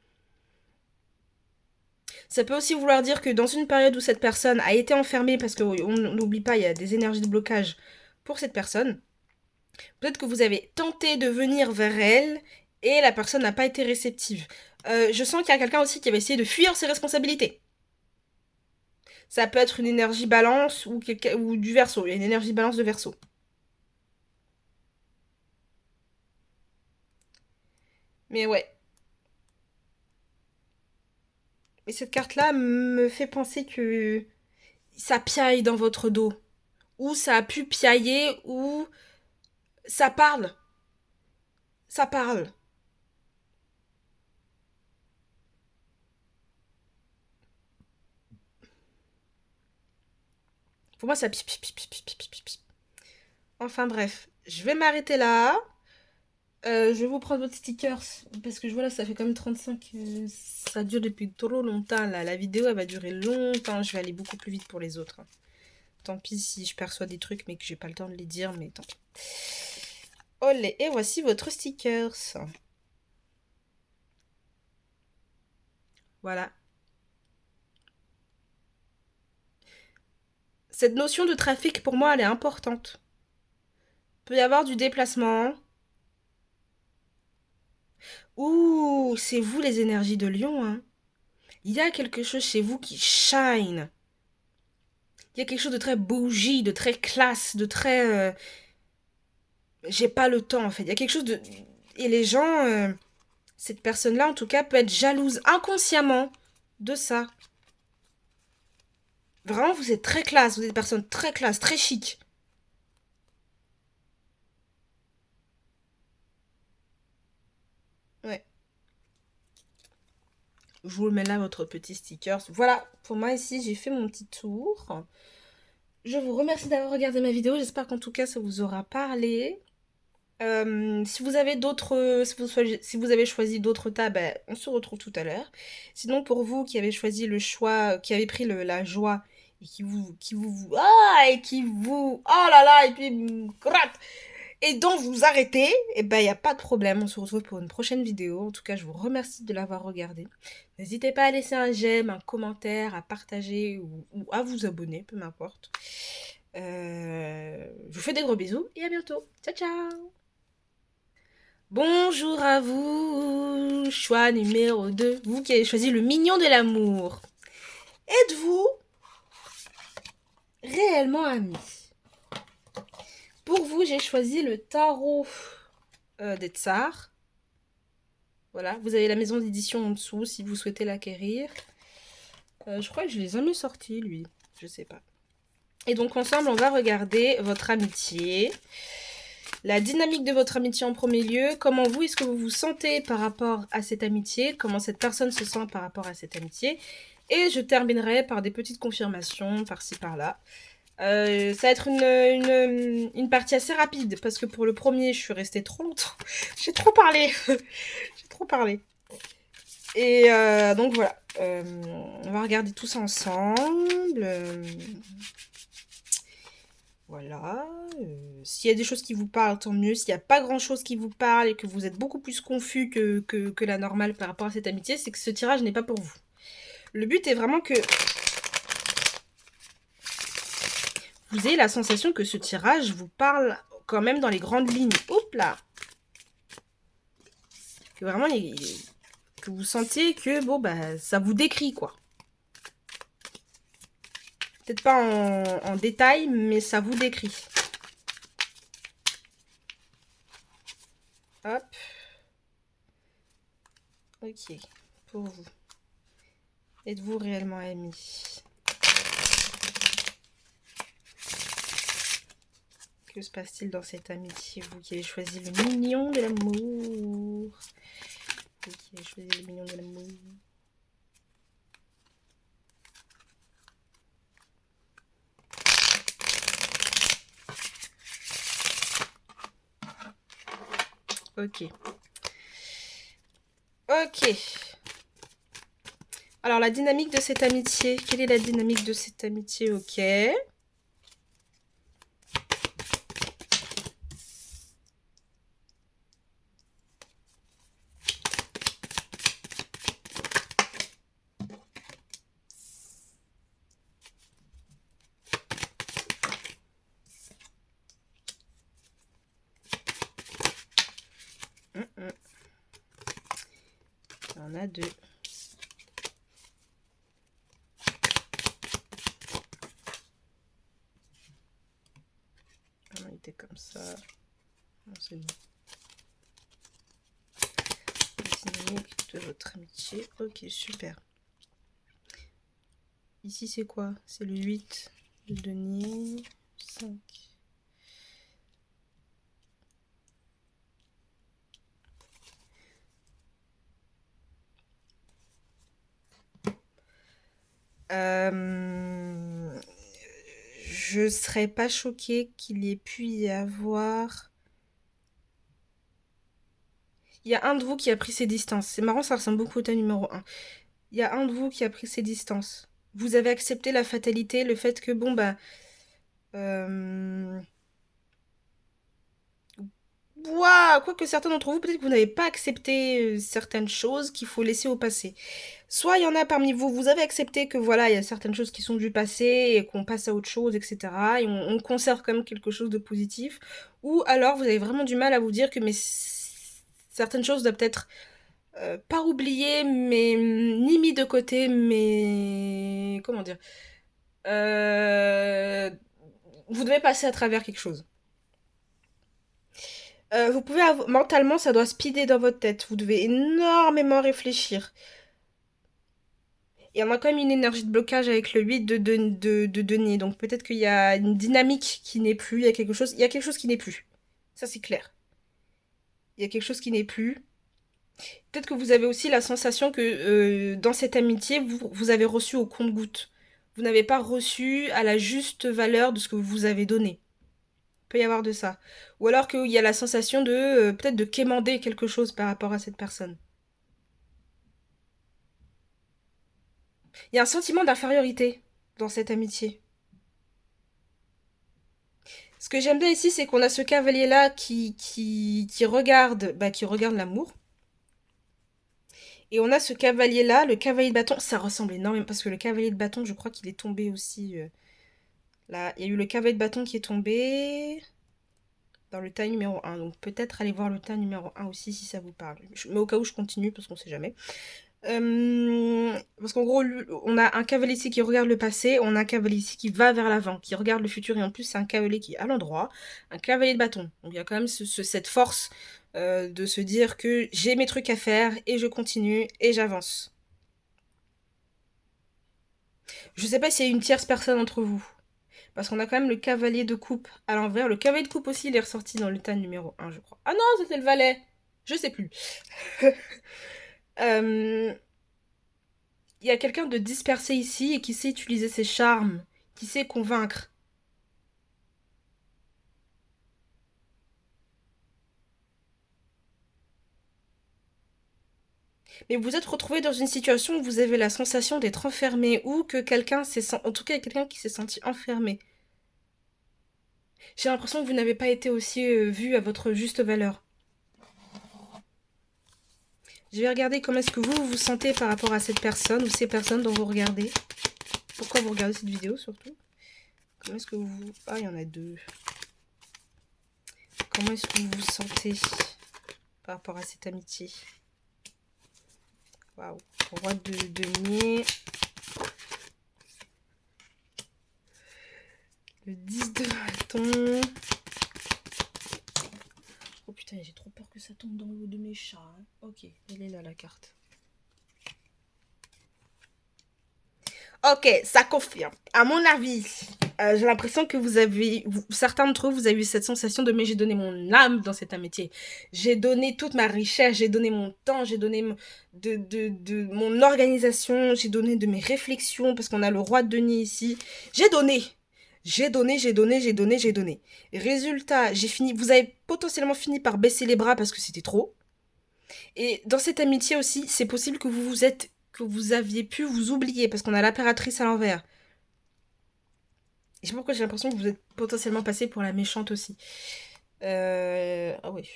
Ça peut aussi vouloir dire que dans une période où cette personne a été enfermée, parce qu'on n'oublie pas, il y a des énergies de blocage pour cette personne, peut-être que vous avez tenté de venir vers elle et la personne n'a pas été réceptive. Je sens qu'il y a quelqu'un aussi qui va essayer de fuir ses responsabilités. Ça peut être une énergie balance ou du verso. Il y a une énergie balance de verso. Mais ouais. Et cette carte-là me fait penser que ça piaille dans votre dos. Ou ça a pu piailler, ou ça parle. Ça parle. Pour moi, ça pip, pip, pip, pip, pip, pip, pip. Enfin bref, je vais m'arrêter là. Je vais vous prendre votre stickers. Parce que je vois là, ça fait quand même 35. Ça dure depuis trop longtemps. Là. La vidéo, elle va durer longtemps. Je vais aller beaucoup plus vite pour les autres. Tant pis si je perçois des trucs, mais que j'ai pas le temps de les dire. Mais tant pis. Olé, et voici votre stickers. Voilà. Cette notion de trafic, pour moi, elle est importante. Il peut y avoir du déplacement. Ouh, c'est vous les énergies de Lion, hein. Il y a quelque chose chez vous qui shine. Il y a quelque chose de très bougie, de très classe, de très... j'ai pas le temps, en fait. Il y a quelque chose de... Et les gens... cette personne-là, en tout cas, peut être jalouse inconsciemment de ça. Vraiment, vous êtes très classe. Vous êtes des personnes très classe, très chic. Ouais. Je vous mets là votre petit sticker. Voilà, pour moi ici, j'ai fait mon petit tour. Je vous remercie d'avoir regardé ma vidéo. J'espère qu'en tout cas, ça vous aura parlé. Si vous avez d'autres, si vous avez choisi d'autres tas, ben, on se retrouve tout à l'heure. Sinon, pour vous qui avez choisi le choix, qui avez pris la joie et et qui vous, oh là là, et puis gratte, et donc vous arrêtez, et ben il y a pas de problème. On se retrouve pour une prochaine vidéo. En tout cas, je vous remercie de l'avoir regardé. N'hésitez pas à laisser un j'aime, un commentaire, à partager ou à vous abonner, peu m'importe. Je vous fais des gros bisous et à bientôt. Ciao ciao. Bonjour à vous, choix numéro 2, vous qui avez choisi le mignon de l'amour. Êtes-vous réellement amis? Pour vous, j'ai choisi le tarot des tsars. Voilà, vous avez la maison d'édition en dessous si vous souhaitez l'acquérir. Je crois que je l'ai jamais sorti, lui. Je sais pas. Et donc ensemble, on va regarder votre amitié. La dynamique de votre amitié en premier lieu, comment vous, est-ce que vous vous sentez par rapport à cette amitié, comment cette personne se sent par rapport à cette amitié, et je terminerai par des petites confirmations par-ci par-là. Ça va être une partie assez rapide, parce que pour le premier, je suis restée trop longtemps, j'ai trop parlé, j'ai trop parlé. Et donc voilà, on va regarder tout ça ensemble. Voilà. S'il y a des choses qui vous parlent, tant mieux. S'il n'y a pas grand-chose qui vous parle et que vous êtes beaucoup plus confus que la normale par rapport à cette amitié, c'est que ce tirage n'est pas pour vous. Le but est vraiment que vous ayez la sensation que ce tirage vous parle quand même dans les grandes lignes. Hop là! Que vraiment, que vous sentiez que, bon, bah, ça vous décrit, quoi. Peut-être pas en détail, mais ça vous décrit. Hop. Ok, pour vous. Êtes-vous réellement amis? Que se passe-t-il dans cette amitié? Vous qui avez choisi le mignon de l'amour. Vous qui avez choisi le mignon de l'amour. Ok. Ok. Alors, la dynamique de cette amitié. Quelle est la dynamique de cette amitié? Ok. en a 2. Ah, il était comme ça. Non, c'est bon. Dynamique de votre amitié. Ok, super. Ici, c'est quoi? C'est le 8 de denier. 5. Je serais pas choquée qu'il y ait pu y avoir... Il y a un de vous qui a pris ses distances. C'est marrant, ça ressemble beaucoup au tas numéro 1. Il y a un de vous qui a pris ses distances. Vous avez accepté la fatalité, le fait que, bon, bah... Ouah, quoique certains d'entre vous, peut-être que vous n'avez pas accepté certaines choses qu'il faut laisser au passé. Soit il y en a parmi vous, vous avez accepté que voilà, il y a certaines choses qui sont du passé et qu'on passe à autre chose, etc. Et on conserve quand même quelque chose de positif. Ou alors vous avez vraiment du mal à vous dire que mais certaines choses doivent peut-être pas oubliées, mais ni mis de côté, mais comment dire, euh, vous devez passer à travers quelque chose. Vous pouvez mentalement, ça doit speeder dans votre tête. Vous devez énormément réfléchir. Et on a quand même une énergie de blocage avec le 8 de denier. Donc peut-être qu'il y a une dynamique qui n'est plus. Il y a quelque chose qui n'est plus. Ça, c'est clair. Il y a quelque chose qui n'est plus. Peut-être que vous avez aussi la sensation que dans cette amitié, vous avez reçu au compte-gouttes. Vous n'avez pas reçu à la juste valeur de ce que vous avez donné. Il peut y avoir de ça. Ou alors qu'il y a la sensation de peut-être de quémander quelque chose par rapport à cette personne. Il y a un sentiment d'infériorité dans cette amitié. Ce que j'aime bien ici, c'est qu'on a ce cavalier-là qui regarde l'amour. Et on a ce cavalier-là, le cavalier de bâton. Ça ressemble énormément, parce que le cavalier de bâton, je crois qu'il est tombé aussi. Là, il y a eu le cavalier de bâton qui est tombé dans le tas numéro 1. Donc peut-être aller voir le tas numéro 1 aussi si ça vous parle. Mais au cas où je continue, parce qu'on sait jamais. Parce qu'en gros, on a un cavalier ici qui regarde le passé, on a un cavalier ici qui va vers l'avant, qui regarde le futur, et en plus c'est un cavalier qui est à l'endroit, un cavalier de bâton. Donc il y a quand même cette force de se dire que j'ai mes trucs à faire, et je continue, et j'avance. Je sais pas s'il y a une tierce personne entre vous, parce qu'on a quand même le cavalier de coupe à l'envers. Le cavalier de coupe aussi, il est ressorti dans l'état numéro 1, je crois. Ah non, c'était le valet. Je sais plus. euh, Il y a quelqu'un de dispersé ici et qui sait utiliser ses charmes, qui sait convaincre. Mais vous êtes retrouvé dans une situation où vous avez la sensation d'être enfermé ou que quelqu'un en tout cas quelqu'un qui s'est senti enfermé. J'ai l'impression que vous n'avez pas été aussi vu à votre juste valeur. Je vais regarder comment est-ce que vous vous sentez par rapport à cette personne ou ces personnes dont vous regardez. Pourquoi vous regardez cette vidéo surtout? Comment est-ce que vous... Ah, il y en a 2. Comment est-ce que vous vous sentez par rapport à cette amitié? Waouh. Roi de denier. Le 10 de bâton. Oh putain, j'ai trop peur que ça tombe dans l'eau de mes chats. Hein. Ok, elle est là la carte. Ok, ça confirme. À mon avis, j'ai l'impression que certains d'entre vous, vous avez eu cette sensation de mais j'ai donné mon âme dans cet amitié. J'ai donné toute ma richesse, j'ai donné mon temps, j'ai donné de mon organisation, j'ai donné de mes réflexions, parce qu'on a le roi de denier ici. J'ai donné. J'ai donné, j'ai donné, j'ai donné, j'ai donné. Résultat, vous avez potentiellement fini par baisser les bras parce que c'était trop. Et dans cette amitié aussi, c'est possible que que vous aviez pu vous oublier parce qu'on a l'impératrice à l'envers. Et je sais pas pourquoi j'ai l'impression que vous êtes potentiellement passé pour la méchante aussi. Ah oui.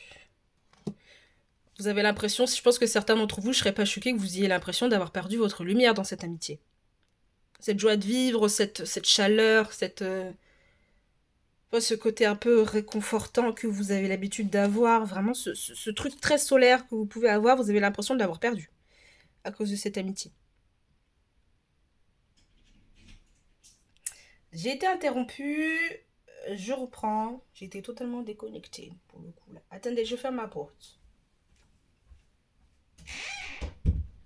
Vous avez l'impression, je pense que certains d'entre vous, je serais pas choquée que vous ayez l'impression d'avoir perdu votre lumière dans cette amitié. Cette joie de vivre, cette chaleur, ce côté un peu réconfortant que vous avez l'habitude d'avoir, vraiment ce truc très solaire que vous pouvez avoir, vous avez l'impression de l'avoir perdu. à cause de cette amitié. J'ai été interrompue, je reprends. J'ai été totalement déconnectée pour le coup là. Attendez, je ferme ma porte.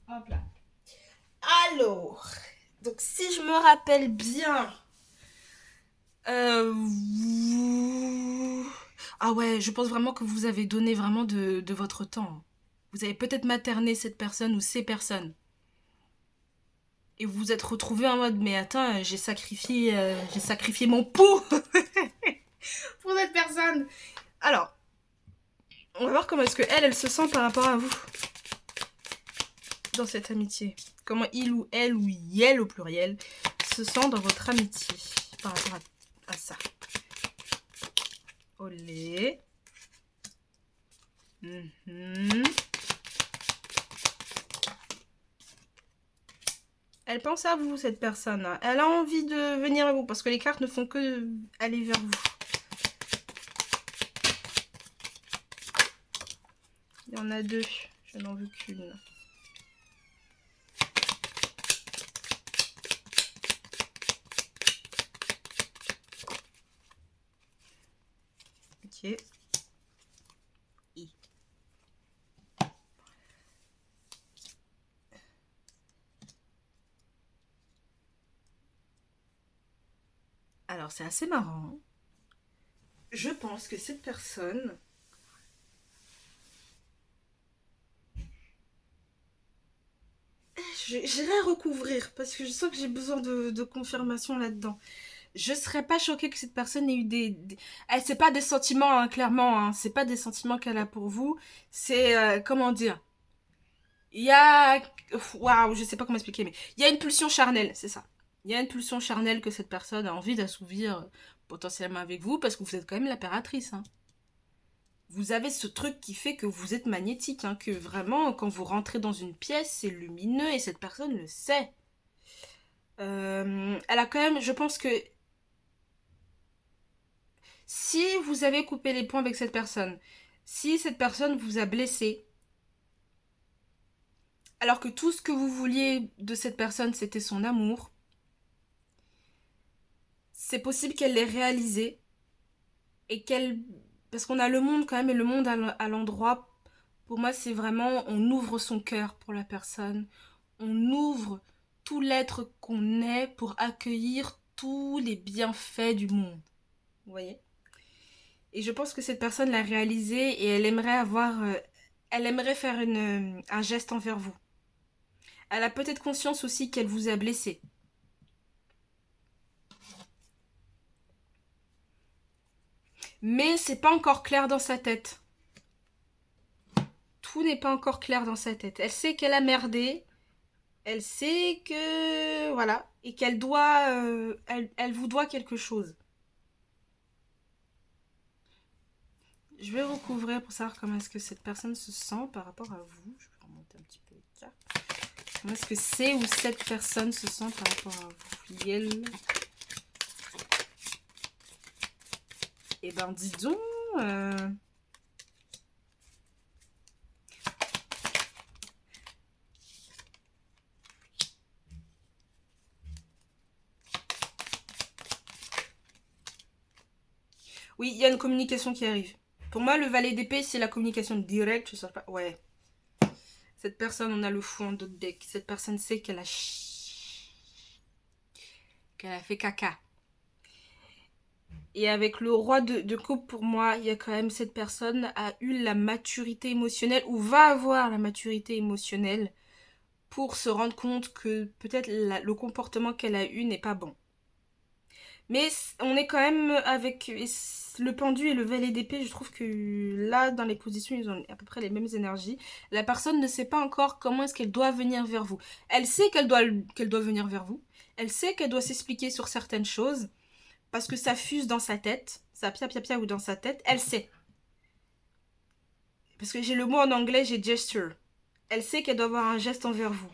Hop là. Alors, donc si je me rappelle bien, ah ouais, je pense vraiment que vous avez donné vraiment de votre temps. Vous avez peut-être materné cette personne ou ces personnes. Et vous vous êtes retrouvé en mode, mais attends, j'ai sacrifié mon pouls pour cette personne. Alors, on va voir comment est-ce que elle se sent par rapport à vous dans cette amitié. Comment il ou elle ou elle au pluriel se sent dans votre amitié par rapport à ça. Olé. Elle pense à vous, cette personne. Elle a envie de venir à vous parce que les cartes ne font que aller vers vous. Il y en a deux. Je n'en veux qu'une. Ok. Alors, c'est assez marrant. Je pense que cette personne... J'irai recouvrir parce que je sens que j'ai besoin de confirmation là-dedans. Je serais pas choquée que cette personne ait eu c'est pas des sentiments, hein, clairement. Hein. C'est pas des sentiments qu'elle a pour vous. C'est... comment dire? Il y a... Waouh, je sais pas comment expliquer, mais il y a une pulsion charnelle, c'est ça. Il y a une pulsion charnelle que cette personne a envie d'assouvir potentiellement avec vous parce que vous êtes quand même l'impératrice. Hein. Vous avez ce truc qui fait que vous êtes magnétique, hein, que vraiment, quand vous rentrez dans une pièce, c'est lumineux et cette personne le sait. Elle a quand même, je pense que si vous avez coupé les ponts avec cette personne, si cette personne vous a blessé, alors que tout ce que vous vouliez de cette personne, c'était son amour, c'est possible qu'elle l'ait réalisé et qu'elle... Parce qu'on a le monde quand même, et le monde à l'endroit, pour moi, c'est vraiment, on ouvre son cœur pour la personne, on ouvre tout l'être qu'on est pour accueillir tous les bienfaits du monde. Vous voyez? Et je pense que cette personne l'a réalisé et elle aimerait elle aimerait faire un geste envers vous. Elle a peut-être conscience aussi qu'elle vous a blessé. Mais c'est pas encore clair dans sa tête. Tout n'est pas encore clair dans sa tête. Elle sait qu'elle a merdé. Elle sait que... Voilà. Et qu'elle doit... elle vous doit quelque chose. Je vais recouvrir pour savoir comment est-ce que cette personne se sent par rapport à vous. Je vais remonter un petit peu les cartes. Comment est-ce que c'est ou cette personne se sent par rapport à vous? Elle... Eh ben, dis donc... Oui, il y a une communication qui arrive. Pour moi, le valet d'épée, c'est la communication directe. Je sais pas. Ouais. Cette personne, on a le fou en d'autres deck. Cette personne sait qu'elle a... qu'elle a fait caca. Et avec le roi de coupe, pour moi, il y a quand même cette personne a eu la maturité émotionnelle ou va avoir la maturité émotionnelle pour se rendre compte que peut-être le comportement qu'elle a eu n'est pas bon. Mais on est quand même avec le pendu et le valet d'épée. Je trouve que là, dans les positions, ils ont à peu près les mêmes énergies. La personne ne sait pas encore comment est-ce qu'elle doit venir vers vous. Elle sait qu'elle doit venir vers vous. Elle sait qu'elle doit s'expliquer sur certaines choses. Parce que ça fuse dans sa tête. Ça pia ou dans sa tête. Elle sait. Parce que j'ai le mot en anglais, j'ai gesture. Elle sait qu'elle doit avoir un geste envers vous.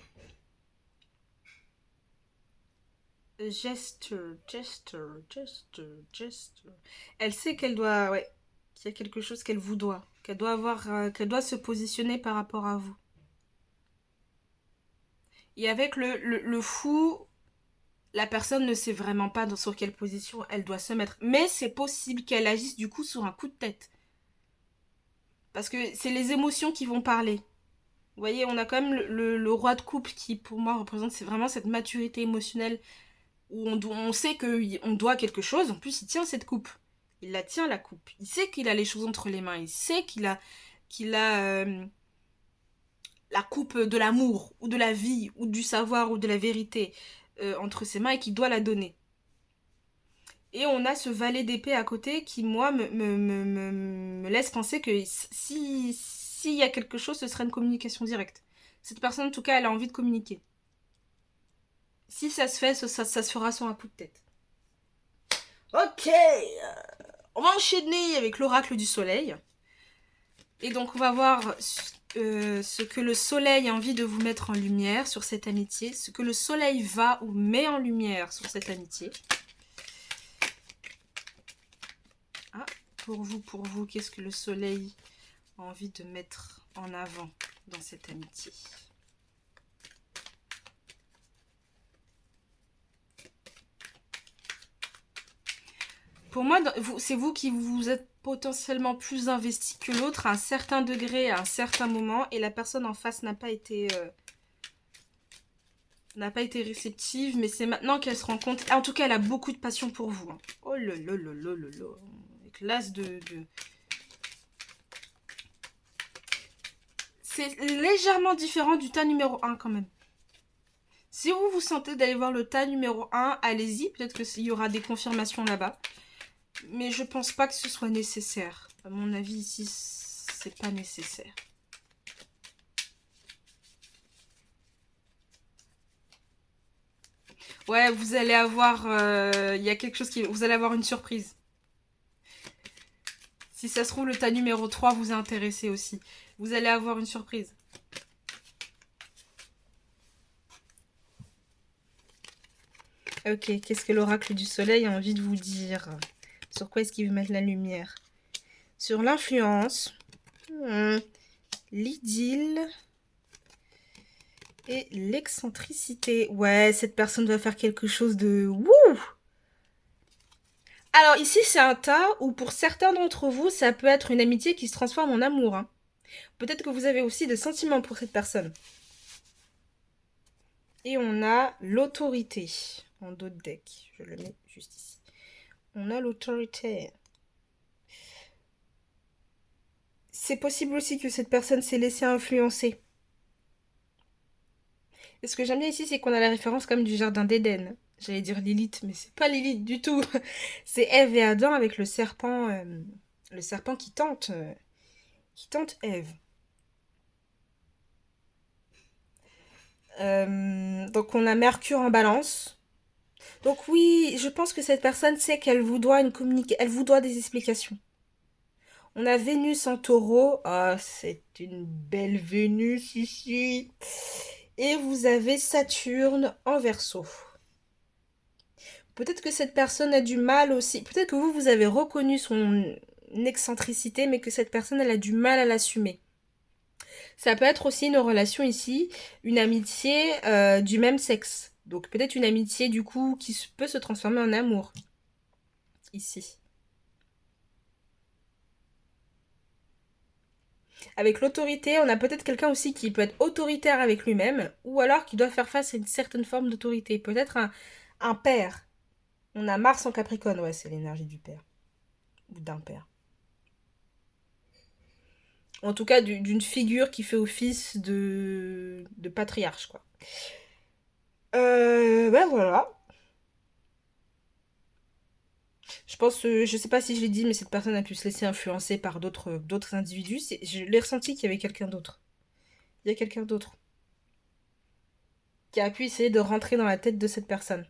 Gesture. Elle sait qu'elle doit, ouais, qu'il y a quelque chose qu'elle vous doit, qu'elle doit avoir, qu'elle doit se positionner par rapport à vous. Et avec le fou, la personne ne sait vraiment pas sur quelle position elle doit se mettre. Mais c'est possible qu'elle agisse du coup sur un coup de tête. Parce que c'est les émotions qui vont parler. Vous voyez, on a quand même le roi de coupe qui, pour moi, représente c'est vraiment cette maturité émotionnelle où on sait qu'on doit quelque chose. En plus, il tient cette coupe. Il la tient, la coupe. Il sait qu'il a les choses entre les mains. Il sait qu'il a la coupe de l'amour, ou de la vie, ou du savoir, ou de la vérité entre ses mains et qu'il doit la donner. Et on a ce valet d'épée à côté qui, moi, me laisse penser que s'il y a quelque chose, ce serait une communication directe. Cette personne, en tout cas, elle a envie de communiquer. Si ça se fait, ça se fera sur un coup de tête. Ok, on va enchaîner avec l'oracle du soleil. Et donc, on va voir ce que le soleil a envie de vous mettre en lumière sur cette amitié. Ce que le soleil va ou met en lumière sur cette amitié. Ah, pour vous, qu'est-ce que le soleil a envie de mettre en avant dans cette amitié? Pour moi, c'est vous qui vous êtes potentiellement plus investi que l'autre à un certain degré, à un certain moment, et la personne en face n'a pas été réceptive, mais c'est maintenant qu'elle se rend compte. En tout cas, elle a beaucoup de passion pour vous. Hein. Oh là là là là là là. Avec l'as de... C'est légèrement différent du tas numéro 1 quand même. Si vous vous sentez d'aller voir le tas numéro 1, allez-y. Peut-être qu'il y aura des confirmations là-bas. Mais je pense pas que ce soit nécessaire. À mon avis, ici, c'est pas nécessaire. Ouais, vous allez avoir... Il y a quelque chose qui... Vous allez avoir une surprise. Si ça se trouve, le tas numéro 3 vous a intéressé aussi. Vous allez avoir une surprise. Ok, qu'est-ce que l'oracle du soleil a envie de vous dire? Sur quoi est-ce qu'il veut mettre la lumière? Sur l'influence, l'idylle et l'excentricité. Ouais, cette personne va faire quelque chose de... Wouh! Alors ici, c'est un tas où pour certains d'entre vous, ça peut être une amitié qui se transforme en amour. Hein. Peut-être que vous avez aussi des sentiments pour cette personne. Et on a l'autorité en dos de deck. Je le mets juste ici. On a l'autorité. C'est possible aussi que cette personne s'est laissée influencer. Et ce que j'aime bien ici, c'est qu'on a la référence comme du jardin d'Éden. J'allais dire Lilith, mais c'est pas Lilith du tout. C'est Ève et Adam avec le serpent qui tente Ève. Donc on a Mercure en balance. Donc oui, je pense que cette personne sait qu'elle vous doit elle vous doit des explications. On a Vénus en taureau. Ah, c'est une belle Vénus ici. Et vous avez Saturne en verseau. Peut-être que cette personne a du mal aussi. Peut-être que vous avez reconnu son excentricité, mais que cette personne, elle a du mal à l'assumer. Ça peut être aussi une relation ici, une amitié du même sexe. Donc peut-être une amitié du coup qui peut se transformer en amour. Ici. Avec l'autorité, on a peut-être quelqu'un aussi qui peut être autoritaire avec lui-même, ou alors qui doit faire face à une certaine forme d'autorité. Peut-être un père. On a Mars en Capricorne, ouais, c'est l'énergie du père. Ou d'un père. En tout cas, d'une figure qui fait office de patriarche, quoi. Ben voilà. Je pense, je sais pas si je l'ai dit, mais cette personne a pu se laisser influencer par d'autres individus. Je l'ai ressenti qu'il y avait quelqu'un d'autre. Il y a quelqu'un d'autre qui a pu essayer de rentrer dans la tête de cette personne.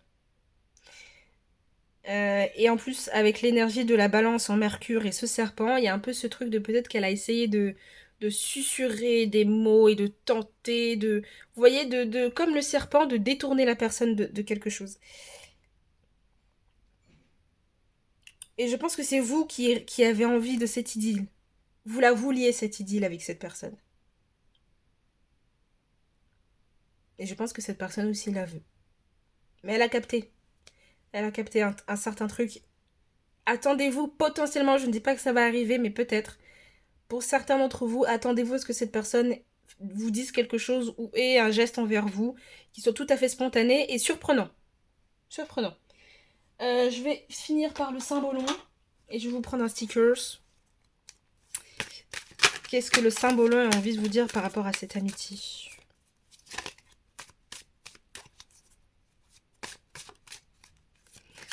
Et en plus, avec l'énergie de la balance en Mercure et ce serpent, il y a un peu ce truc de peut-être qu'elle a essayé de susurrer des mots et de tenter de... Vous voyez, comme le serpent, de détourner la personne de quelque chose. Et je pense que c'est vous qui avez envie de cette idylle. Vous la vouliez, cette idylle, avec cette personne. Et je pense que cette personne aussi la veut. Mais elle a capté. Elle a capté un certain truc. Attendez-vous potentiellement, je ne dis pas que ça va arriver, mais peut-être. Pour certains d'entre vous, attendez-vous à ce que cette personne vous dise quelque chose ou ait un geste envers vous qui soit tout à fait spontané et surprenant. Surprenant. Je vais finir par le symbolon et je vais vous prendre un stickers. Qu'est-ce que le symbolon a envie de vous dire par rapport à cette amitié?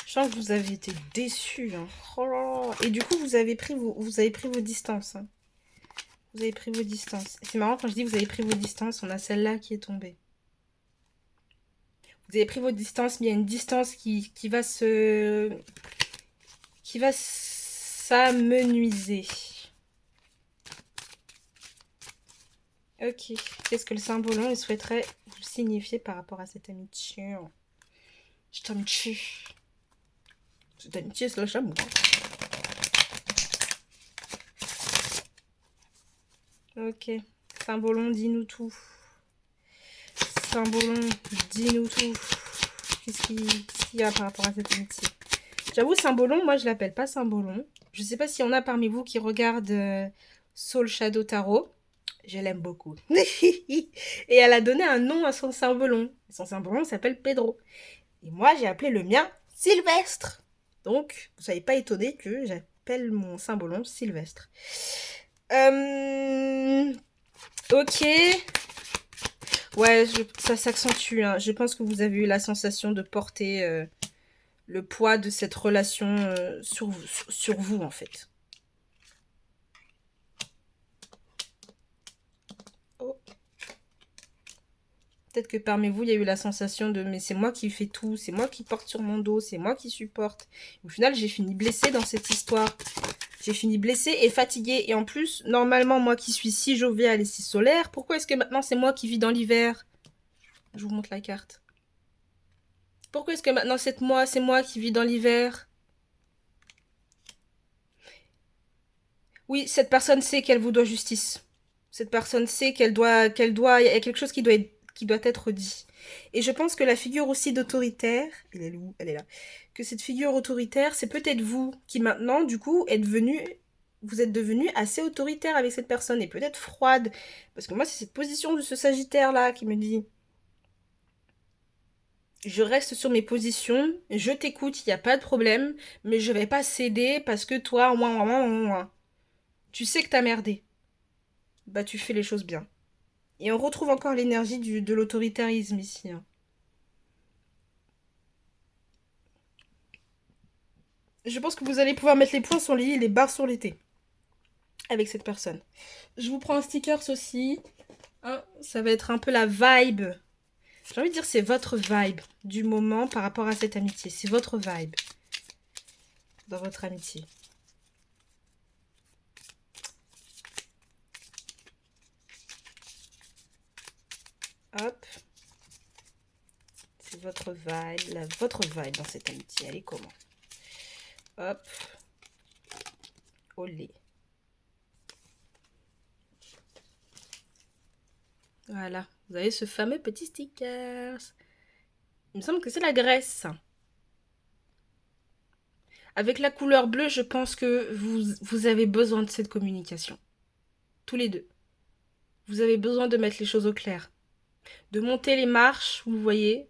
Je sens que vous avez été déçus. Hein. Oh là là. Et du coup, vous avez pris vos distances. Hein. Vous avez pris vos distances. C'est marrant quand je dis vous avez pris vos distances, on a celle-là qui est tombée. Vous avez pris vos distances, mais il y a une distance qui va s'amenuiser. Ok. Qu'est-ce que le symbolon il souhaiterait vous signifier par rapport à cette amitié? Je t'amitié. Cette amitié slash amour. Ok. Symbolon, dis-nous tout. Symbolon, dis-nous tout. Qu'est-ce qu'il y a par rapport à cette amitié? J'avoue, Symbolon, moi je l'appelle pas Symbolon. Je sais pas s'il y en a parmi vous qui regardent Soul Shadow Tarot. Je l'aime beaucoup. Et elle a donné un nom à son Symbolon. Son Symbolon s'appelle Pedro. Et moi j'ai appelé le mien Sylvestre. Donc, vous ne soyez pas étonnés que j'appelle mon Symbolon Sylvestre. Ok. Ouais, ça s'accentue. Hein. Je pense que vous avez eu la sensation de porter le poids de cette relation sur vous, en fait. Oh. Peut-être que parmi vous, il y a eu la sensation de « mais c'est moi qui fais tout, c'est moi qui porte sur mon dos, c'est moi qui supporte ». Au final, j'ai fini blessée dans cette histoire. J'ai fini blessée et fatiguée. Et en plus, normalement, moi qui suis si joviale et si solaire, pourquoi est-ce que maintenant c'est moi qui vis dans l'hiver? Je vous montre la carte. Pourquoi est-ce que maintenant c'est moi qui vis dans l'hiver? Oui, cette personne sait qu'elle vous doit justice. Cette personne sait il y a quelque chose qui doit être dit. Et je pense que la figure aussi d'autoritaire, elle est où? Elle est là. Que cette figure autoritaire, c'est peut-être vous qui maintenant, du coup, vous êtes devenu assez autoritaire avec cette personne et peut-être froide. Parce que moi, c'est cette position de ce Sagittaire-là qui me dit je reste sur mes positions, je t'écoute, il n'y a pas de problème, mais je vais pas céder parce que toi, tu sais que t'as merdé. Bah, tu fais les choses bien. Et on retrouve encore l'énergie de l'autoritarisme ici. Hein. Je pense que vous allez pouvoir mettre les points sur les i et les barres sur les t. Avec cette personne. Je vous prends un stickers aussi. Hein, ça va être un peu la vibe. J'ai envie de dire c'est votre vibe du moment par rapport à cette amitié. C'est votre vibe dans votre amitié. Hop. C'est votre vibe. Votre vibe dans cette amitié. Elle est comment? Hop. Olé. Voilà. Vous avez ce fameux petit sticker. Il me semble que c'est la Grèce. Avec la couleur bleue, je pense que vous avez besoin de cette communication. Tous les deux. Vous avez besoin de mettre les choses au clair. De monter les marches, vous voyez.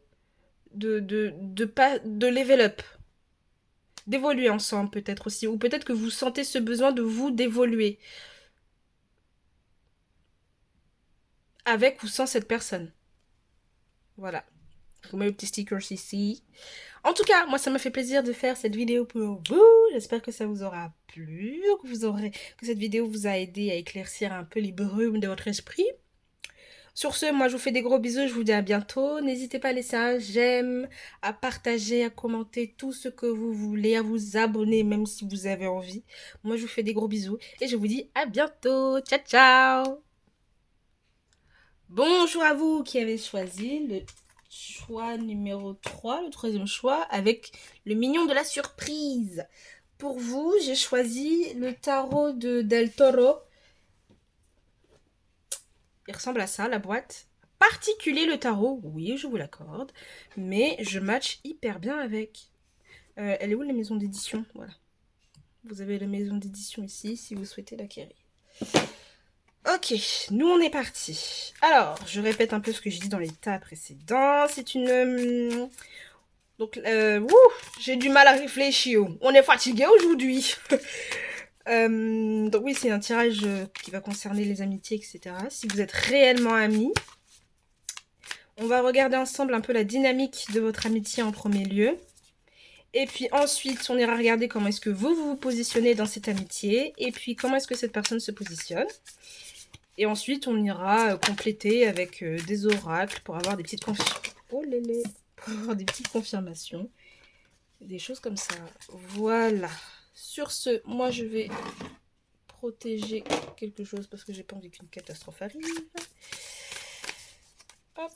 De level up. D'évoluer ensemble peut-être aussi. Ou peut-être que vous sentez ce besoin de vous d'évoluer. Avec ou sans cette personne. Voilà. Je vous mets le petit sticker ici. En tout cas, moi, ça m'a fait plaisir de faire cette vidéo pour vous. J'espère que ça vous aura plu, que cette vidéo vous a aidé à éclaircir un peu les brumes de votre esprit. Sur ce, moi, je vous fais des gros bisous. Je vous dis à bientôt. N'hésitez pas à laisser un j'aime, à partager, à commenter tout ce que vous voulez, à vous abonner, même si vous avez envie. Moi, je vous fais des gros bisous et je vous dis à bientôt. Ciao, ciao. Bonjour à vous qui avez choisi le choix numéro 3, le troisième choix, avec le mignon de la surprise. Pour vous, j'ai choisi le tarot de Del Toro. Il ressemble à ça, la boîte. particulier le tarot, oui, je vous l'accorde, mais je match hyper bien avec. Elle est où la maison d'édition? Voilà. Vous avez la maison d'édition ici si vous souhaitez l'acquérir. Ok, nous on est parti. Alors, je répète un peu ce que j'ai dit dans les tas précédents. C'est une... Donc, j'ai du mal à réfléchir. On est fatigué aujourd'hui. Donc oui, c'est un tirage qui va concerner les amitiés, etc. Si vous êtes réellement amis, on va regarder ensemble un peu la dynamique de votre amitié en premier lieu. Et puis ensuite, on ira regarder comment est-ce que vous vous positionnez dans cette amitié. Et puis, comment est-ce que cette personne se positionne. Et ensuite, on ira compléter avec des oracles pour avoir des petites pour avoir des petites confirmations. Des choses comme ça. Voilà. Sur ce, moi, je vais protéger quelque chose parce que j'ai pas envie qu'une catastrophe arrive. Hop.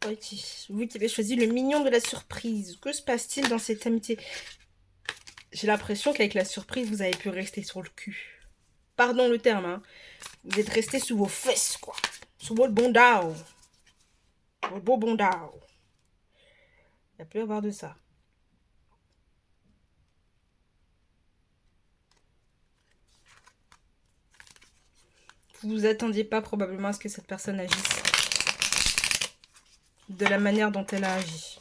Ok. Vous qui avez choisi le mignon de la surprise. Que se passe-t-il dans cette amitié? J'ai l'impression qu'avec la surprise, vous avez pu rester sur le cul. Pardon le terme, hein. Vous êtes resté sous vos fesses, quoi. Sous votre bondao. Votre beau bondao. Il n'y a plus à avoir de ça. Vous vous attendiez pas probablement à ce que cette personne agisse de la manière dont elle a agi.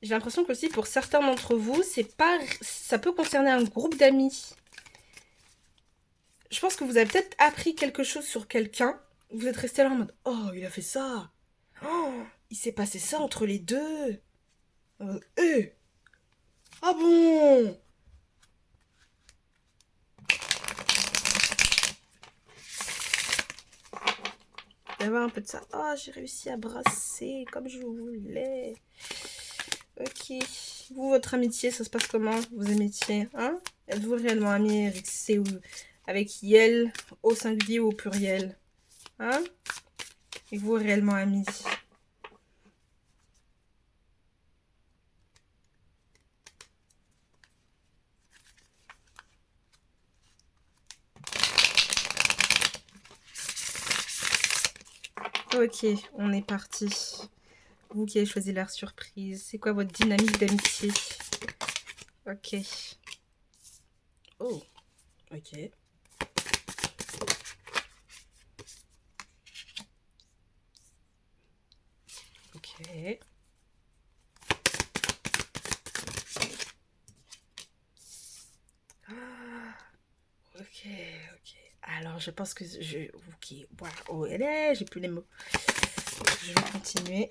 J'ai l'impression qu'aussi pour certains d'entre vous, ça peut concerner un groupe d'amis. Je pense que vous avez peut-être appris quelque chose sur quelqu'un. Vous êtes resté là en mode « Oh, il a fait ça. Oh, il s'est passé ça entre les deux. Ah bon ?» Il va y avoir un peu de ça. « Oh, j'ai réussi à brasser comme je voulais. » Ok. Vous, votre amitié, ça se passe comment, vos amitiés, hein? Êtes-vous réellement amis avec avec Yel au singulier ou au pluriel? Hein? Êtes-vous réellement amis? Ok, on est parti. Vous qui avez choisi la surprise, c'est quoi votre dynamique d'amitié? Ok. Oh, ok. Ok. Ok, ok. Alors, je pense que ok, voilà. Oh, j'ai plus les mots. Je vais continuer.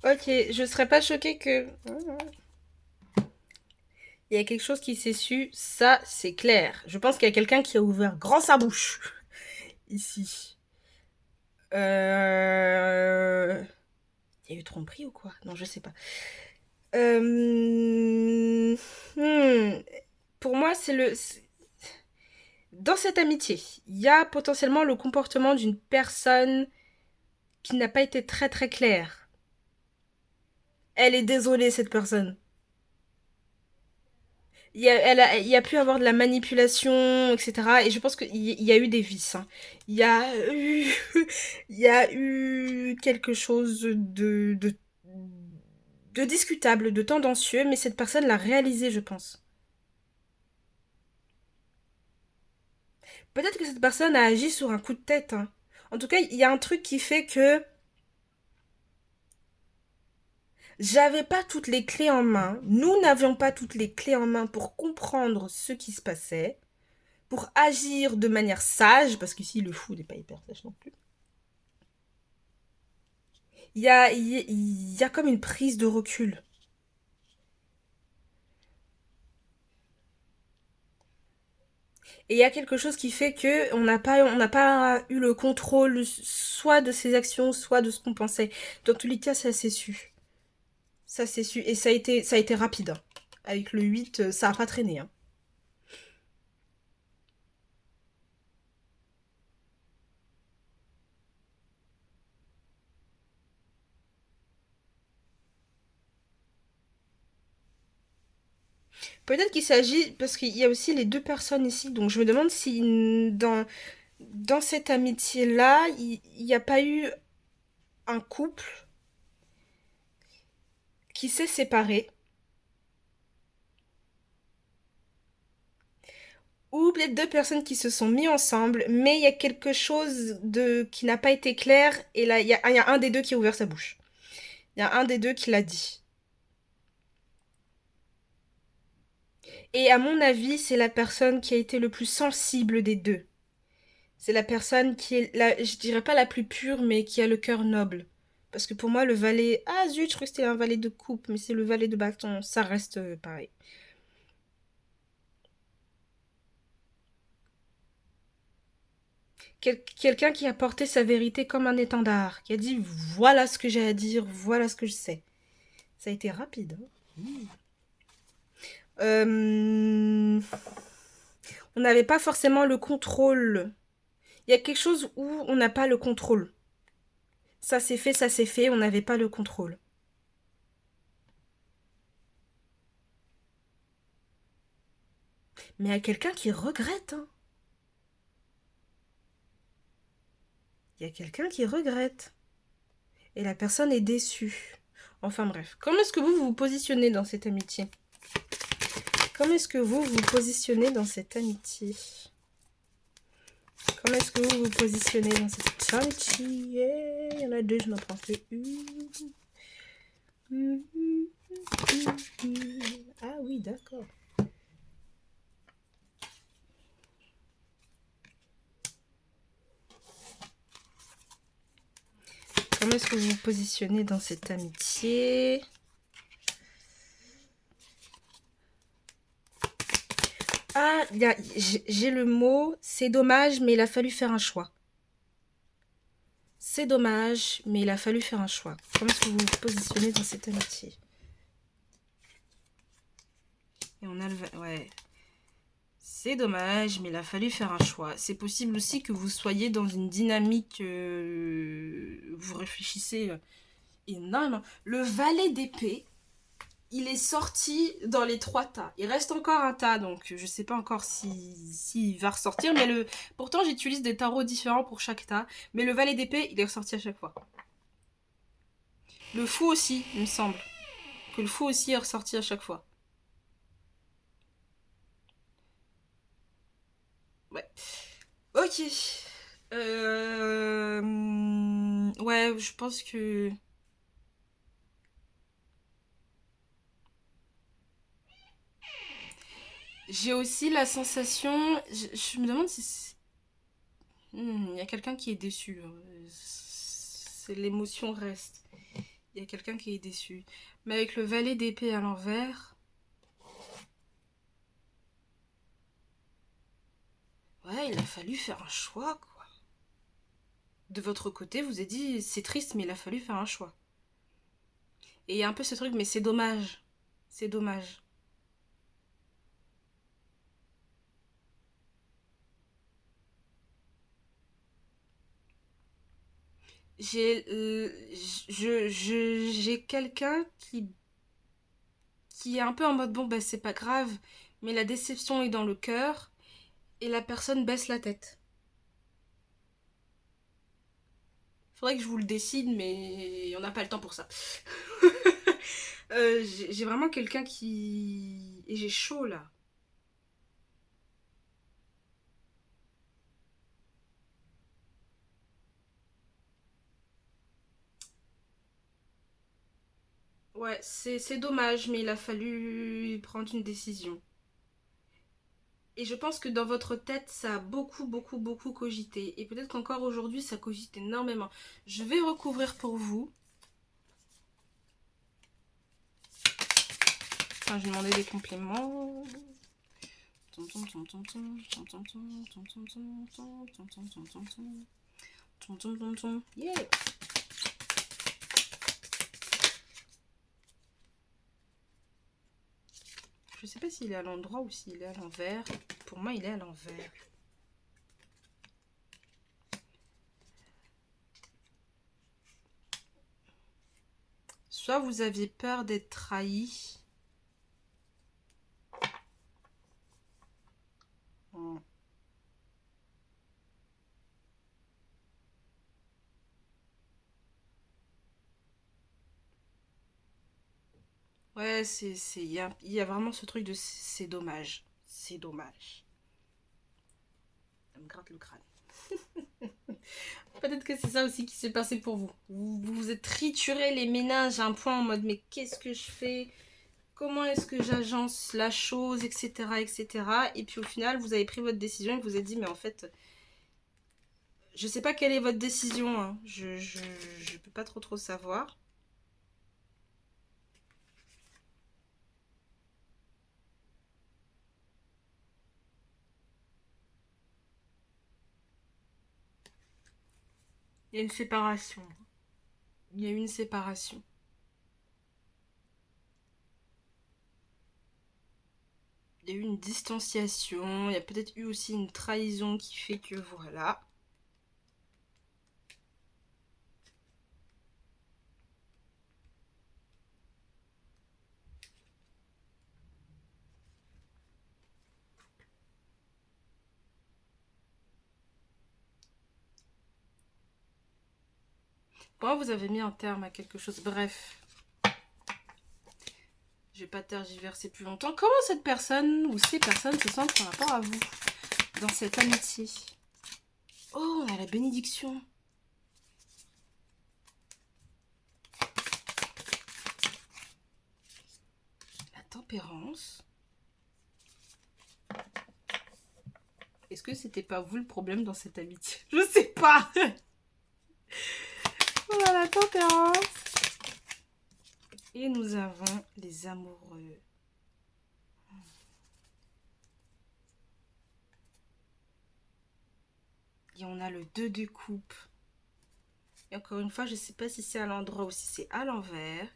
Ok, je serais pas choquée que... Il y a quelque chose qui s'est su, ça c'est clair. Je pense qu'il y a quelqu'un qui a ouvert grand sa bouche. Ici. Il y a eu tromperie ou quoi? Non, je sais pas. Pour moi, dans cette amitié, il y a potentiellement le comportement d'une personne qui n'a pas été très très claire. Elle est désolée, cette personne. Il y a pu avoir de la manipulation, etc. Et je pense qu'il y a eu des vices. Hein. Il y a eu, il y a eu quelque chose de discutable, de tendancieux, mais cette personne l'a réalisé, je pense. Peut-être que cette personne a agi sur un coup de tête. Hein. En tout cas, il y a un truc qui fait que j'avais pas toutes les clés en main. Nous n'avions pas toutes les clés en main pour comprendre ce qui se passait, pour agir de manière sage, parce qu'ici le fou n'est pas hyper sage non plus. Il y a comme une prise de recul. Et il y a quelque chose qui fait que on n'a pas eu le contrôle soit de ses actions, soit de ce qu'on pensait. Dans tous les cas, ça s'est su. Ça s'est su. Et ça a été rapide. Hein. Avec le 8, ça a pas traîné, hein. Peut-être qu'il s'agit, parce qu'il y a aussi les deux personnes ici, donc je me demande si dans cette amitié-là, il n'y a pas eu un couple qui s'est séparé, ou peut-être deux personnes qui se sont mis ensemble, mais il y a quelque chose qui n'a pas été clair, et là, il y a un des deux qui a ouvert sa bouche. Il y a un des deux qui l'a dit. Et à mon avis, c'est la personne qui a été le plus sensible des deux. C'est la personne qui est, je dirais pas la plus pure, mais qui a le cœur noble. Parce que pour moi, le valet... Ah zut, je crois que c'était un valet de coupe, mais c'est le valet de bâton. Ça reste pareil. Quelqu'un qui a porté sa vérité comme un étendard. Qui a dit, voilà ce que j'ai à dire, voilà ce que je sais. Ça a été rapide, hein. On n'avait pas forcément le contrôle. Il y a quelque chose où on n'a pas le contrôle. Ça s'est fait, on n'avait pas le contrôle. Mais il y a quelqu'un qui regrette, hein. Il y a quelqu'un qui regrette. Et la personne est déçue. Enfin bref. Comment est-ce que vous vous positionnez dans cette amitié? Comment est-ce que vous vous positionnez dans cette amitié? Comment est-ce que vous vous positionnez dans cette amitié? Il y en a deux, je n'en prends que une. Ah oui, d'accord. Comment est-ce que vous vous positionnez dans cette amitié? Ah, j'ai le mot, c'est dommage, mais il a fallu faire un choix. C'est dommage, mais il a fallu faire un choix. Comment est-ce que vous vous positionnez dans cette amitié? Et on a le... Ouais. C'est dommage, mais il a fallu faire un choix. C'est possible aussi que vous soyez dans une dynamique... vous réfléchissez énormément. Le valet d'épée, il est sorti dans les 3 tas. Il reste encore un tas, donc je sais pas encore s'il va ressortir. Mais pourtant, j'utilise des tarots différents pour chaque tas. Mais le valet d'épée, il est ressorti à chaque fois. Le fou aussi, il me semble. Que le fou aussi est ressorti à chaque fois. Ouais. Ok. Ouais, je pense que... J'ai aussi la sensation... Je me demande si... Il y a quelqu'un qui est déçu. C'est l'émotion reste. Il y a quelqu'un qui est déçu. Mais avec le valet d'épée à l'envers... Ouais, il a fallu faire un choix, quoi. De votre côté, vous avez dit, c'est triste, mais il a fallu faire un choix. Et il y a un peu ce truc, mais c'est dommage. C'est dommage. J'ai quelqu'un qui est un peu en mode, bon, bah, c'est pas grave, mais la déception est dans le cœur, et la personne baisse la tête. Faudrait que je vous le dessine, mais on n'a pas le temps pour ça. J'ai vraiment quelqu'un qui... Et j'ai chaud, là. Ouais, c'est dommage, mais il a fallu prendre une décision. Et je pense que dans votre tête, ça a beaucoup, beaucoup, beaucoup cogité. Et peut-être qu'encore aujourd'hui, ça cogite énormément. Je vais recouvrir pour vous. Enfin, je demandais des compléments. Yeah. Je sais pas s'il est à l'endroit ou s'il est à l'envers. Pour moi, il est à l'envers. Soit vous aviez peur d'être trahi. Ouais, il y a vraiment ce truc de c'est dommage. C'est dommage. Ça me gratte le crâne. Peut-être que c'est ça aussi qui s'est passé pour vous. Vous vous êtes trituré les méninges à un point en mode mais qu'est-ce que je fais? Comment est-ce que j'agence la chose, etc., etc. Et puis au final, vous avez pris votre décision et vous vous êtes dit mais en fait, je sais pas quelle est votre décision. Hein. Je peux pas trop savoir. Il y a une séparation. Il y a eu une séparation. Il y a eu une distanciation. Il y a peut-être eu aussi une trahison qui fait que voilà. Bon, vous avez mis un terme à quelque chose. Bref. Je vais pas tergiverser plus longtemps. Comment cette personne ou ces personnes se sentent par rapport à vous dans cette amitié? Oh, on a la bénédiction. La tempérance. Est-ce que c'était pas vous le problème dans cette amitié? Je sais pas. Voilà, la tempérance. Et nous avons les amoureux. Et on a le 2 de coupe. Et encore une fois, je ne sais pas si c'est à l'endroit ou si c'est à l'envers.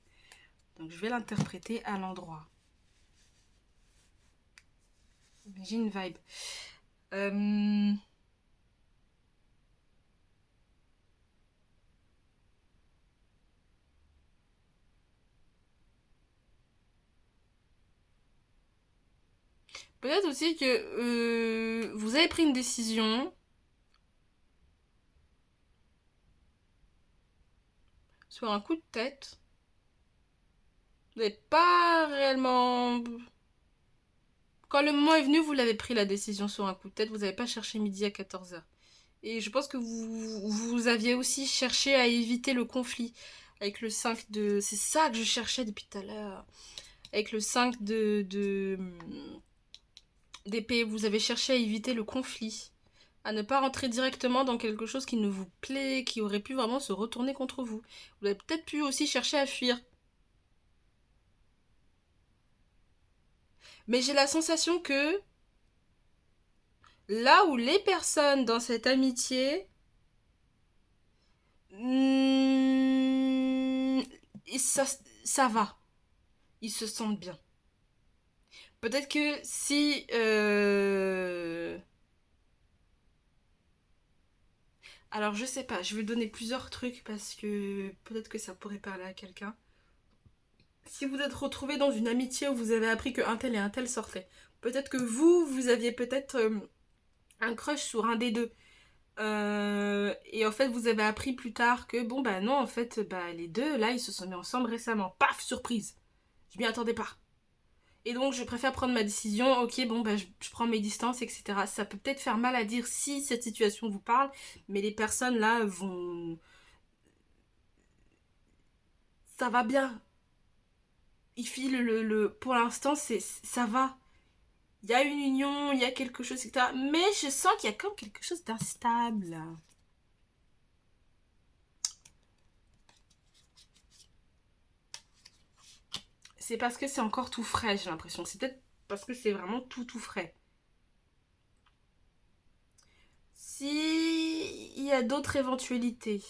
Donc je vais l'interpréter à l'endroit. J'ai une vibe. Peut-être aussi que vous avez pris une décision sur un coup de tête. Vous n'avez pas réellement... Quand le moment est venu, vous l'avez pris la décision sur un coup de tête. Vous n'avez pas cherché midi à 14 h. Et je pense que vous aviez aussi cherché à éviter le conflit. Avec le 5 de... C'est ça que je cherchais depuis tout à l'heure. Avec le 5 d'épée, vous avez cherché à éviter le conflit. À ne pas rentrer directement dans quelque chose qui ne vous plaît, qui aurait pu vraiment se retourner contre vous. Vous avez peut-être pu aussi chercher à fuir. Mais j'ai la sensation que là où les personnes dans cette amitié, ça va. Ils se sentent bien. Peut-être que si... Alors je sais pas, je vais donner plusieurs trucs parce que peut-être que ça pourrait parler à quelqu'un. Si vous êtes retrouvé dans une amitié où vous avez appris qu'un tel et un tel sortaient, peut-être que vous aviez peut-être un crush sur un des deux. Et en fait, vous avez appris plus tard que, bon, bah non, en fait, bah les deux, là, ils se sont mis ensemble récemment. Paf, surprise. Je m'y attendais pas. Et donc, je préfère prendre ma décision. Ok, bon, bah, je prends mes distances, etc. Ça peut peut-être faire mal à dire si cette situation vous parle, mais les personnes là vont... Ça va bien. Ils filent Pour l'instant, ça va. Il y a une union, il y a quelque chose, etc. Mais je sens qu'il y a comme quelque chose d'instable. C'est parce que c'est encore tout frais, j'ai l'impression. C'est peut-être parce que c'est vraiment tout frais. Si il y a d'autres éventualités,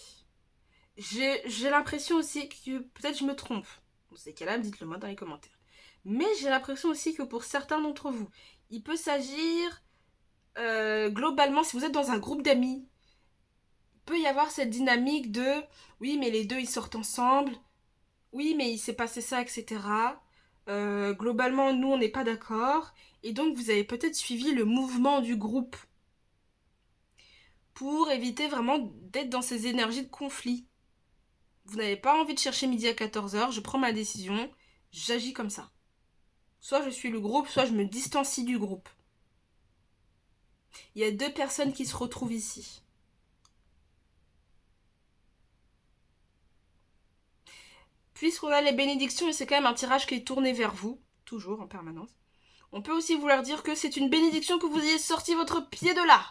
j'ai l'impression aussi que peut-être je me trompe. Dans ces cas-là, dites-le moi dans les commentaires. Mais j'ai l'impression aussi que pour certains d'entre vous, il peut s'agir globalement, si vous êtes dans un groupe d'amis, il peut y avoir cette dynamique de oui, mais les deux ils sortent ensemble, oui, mais il s'est passé ça, etc. Globalement, nous on n'est pas d'accord, et donc vous avez peut-être suivi le mouvement du groupe pour éviter vraiment d'être dans ces énergies de conflit. Vous n'avez pas envie de chercher midi à 14h, je prends ma décision, j'agis comme ça. Soit je suis le groupe, soit je me distancie du groupe. Il y a deux personnes qui se retrouvent ici. Puisqu'on a les bénédictions et c'est quand même un tirage qui est tourné vers vous, toujours en permanence, on peut aussi vouloir dire que c'est une bénédiction que vous ayez sorti votre pied de là.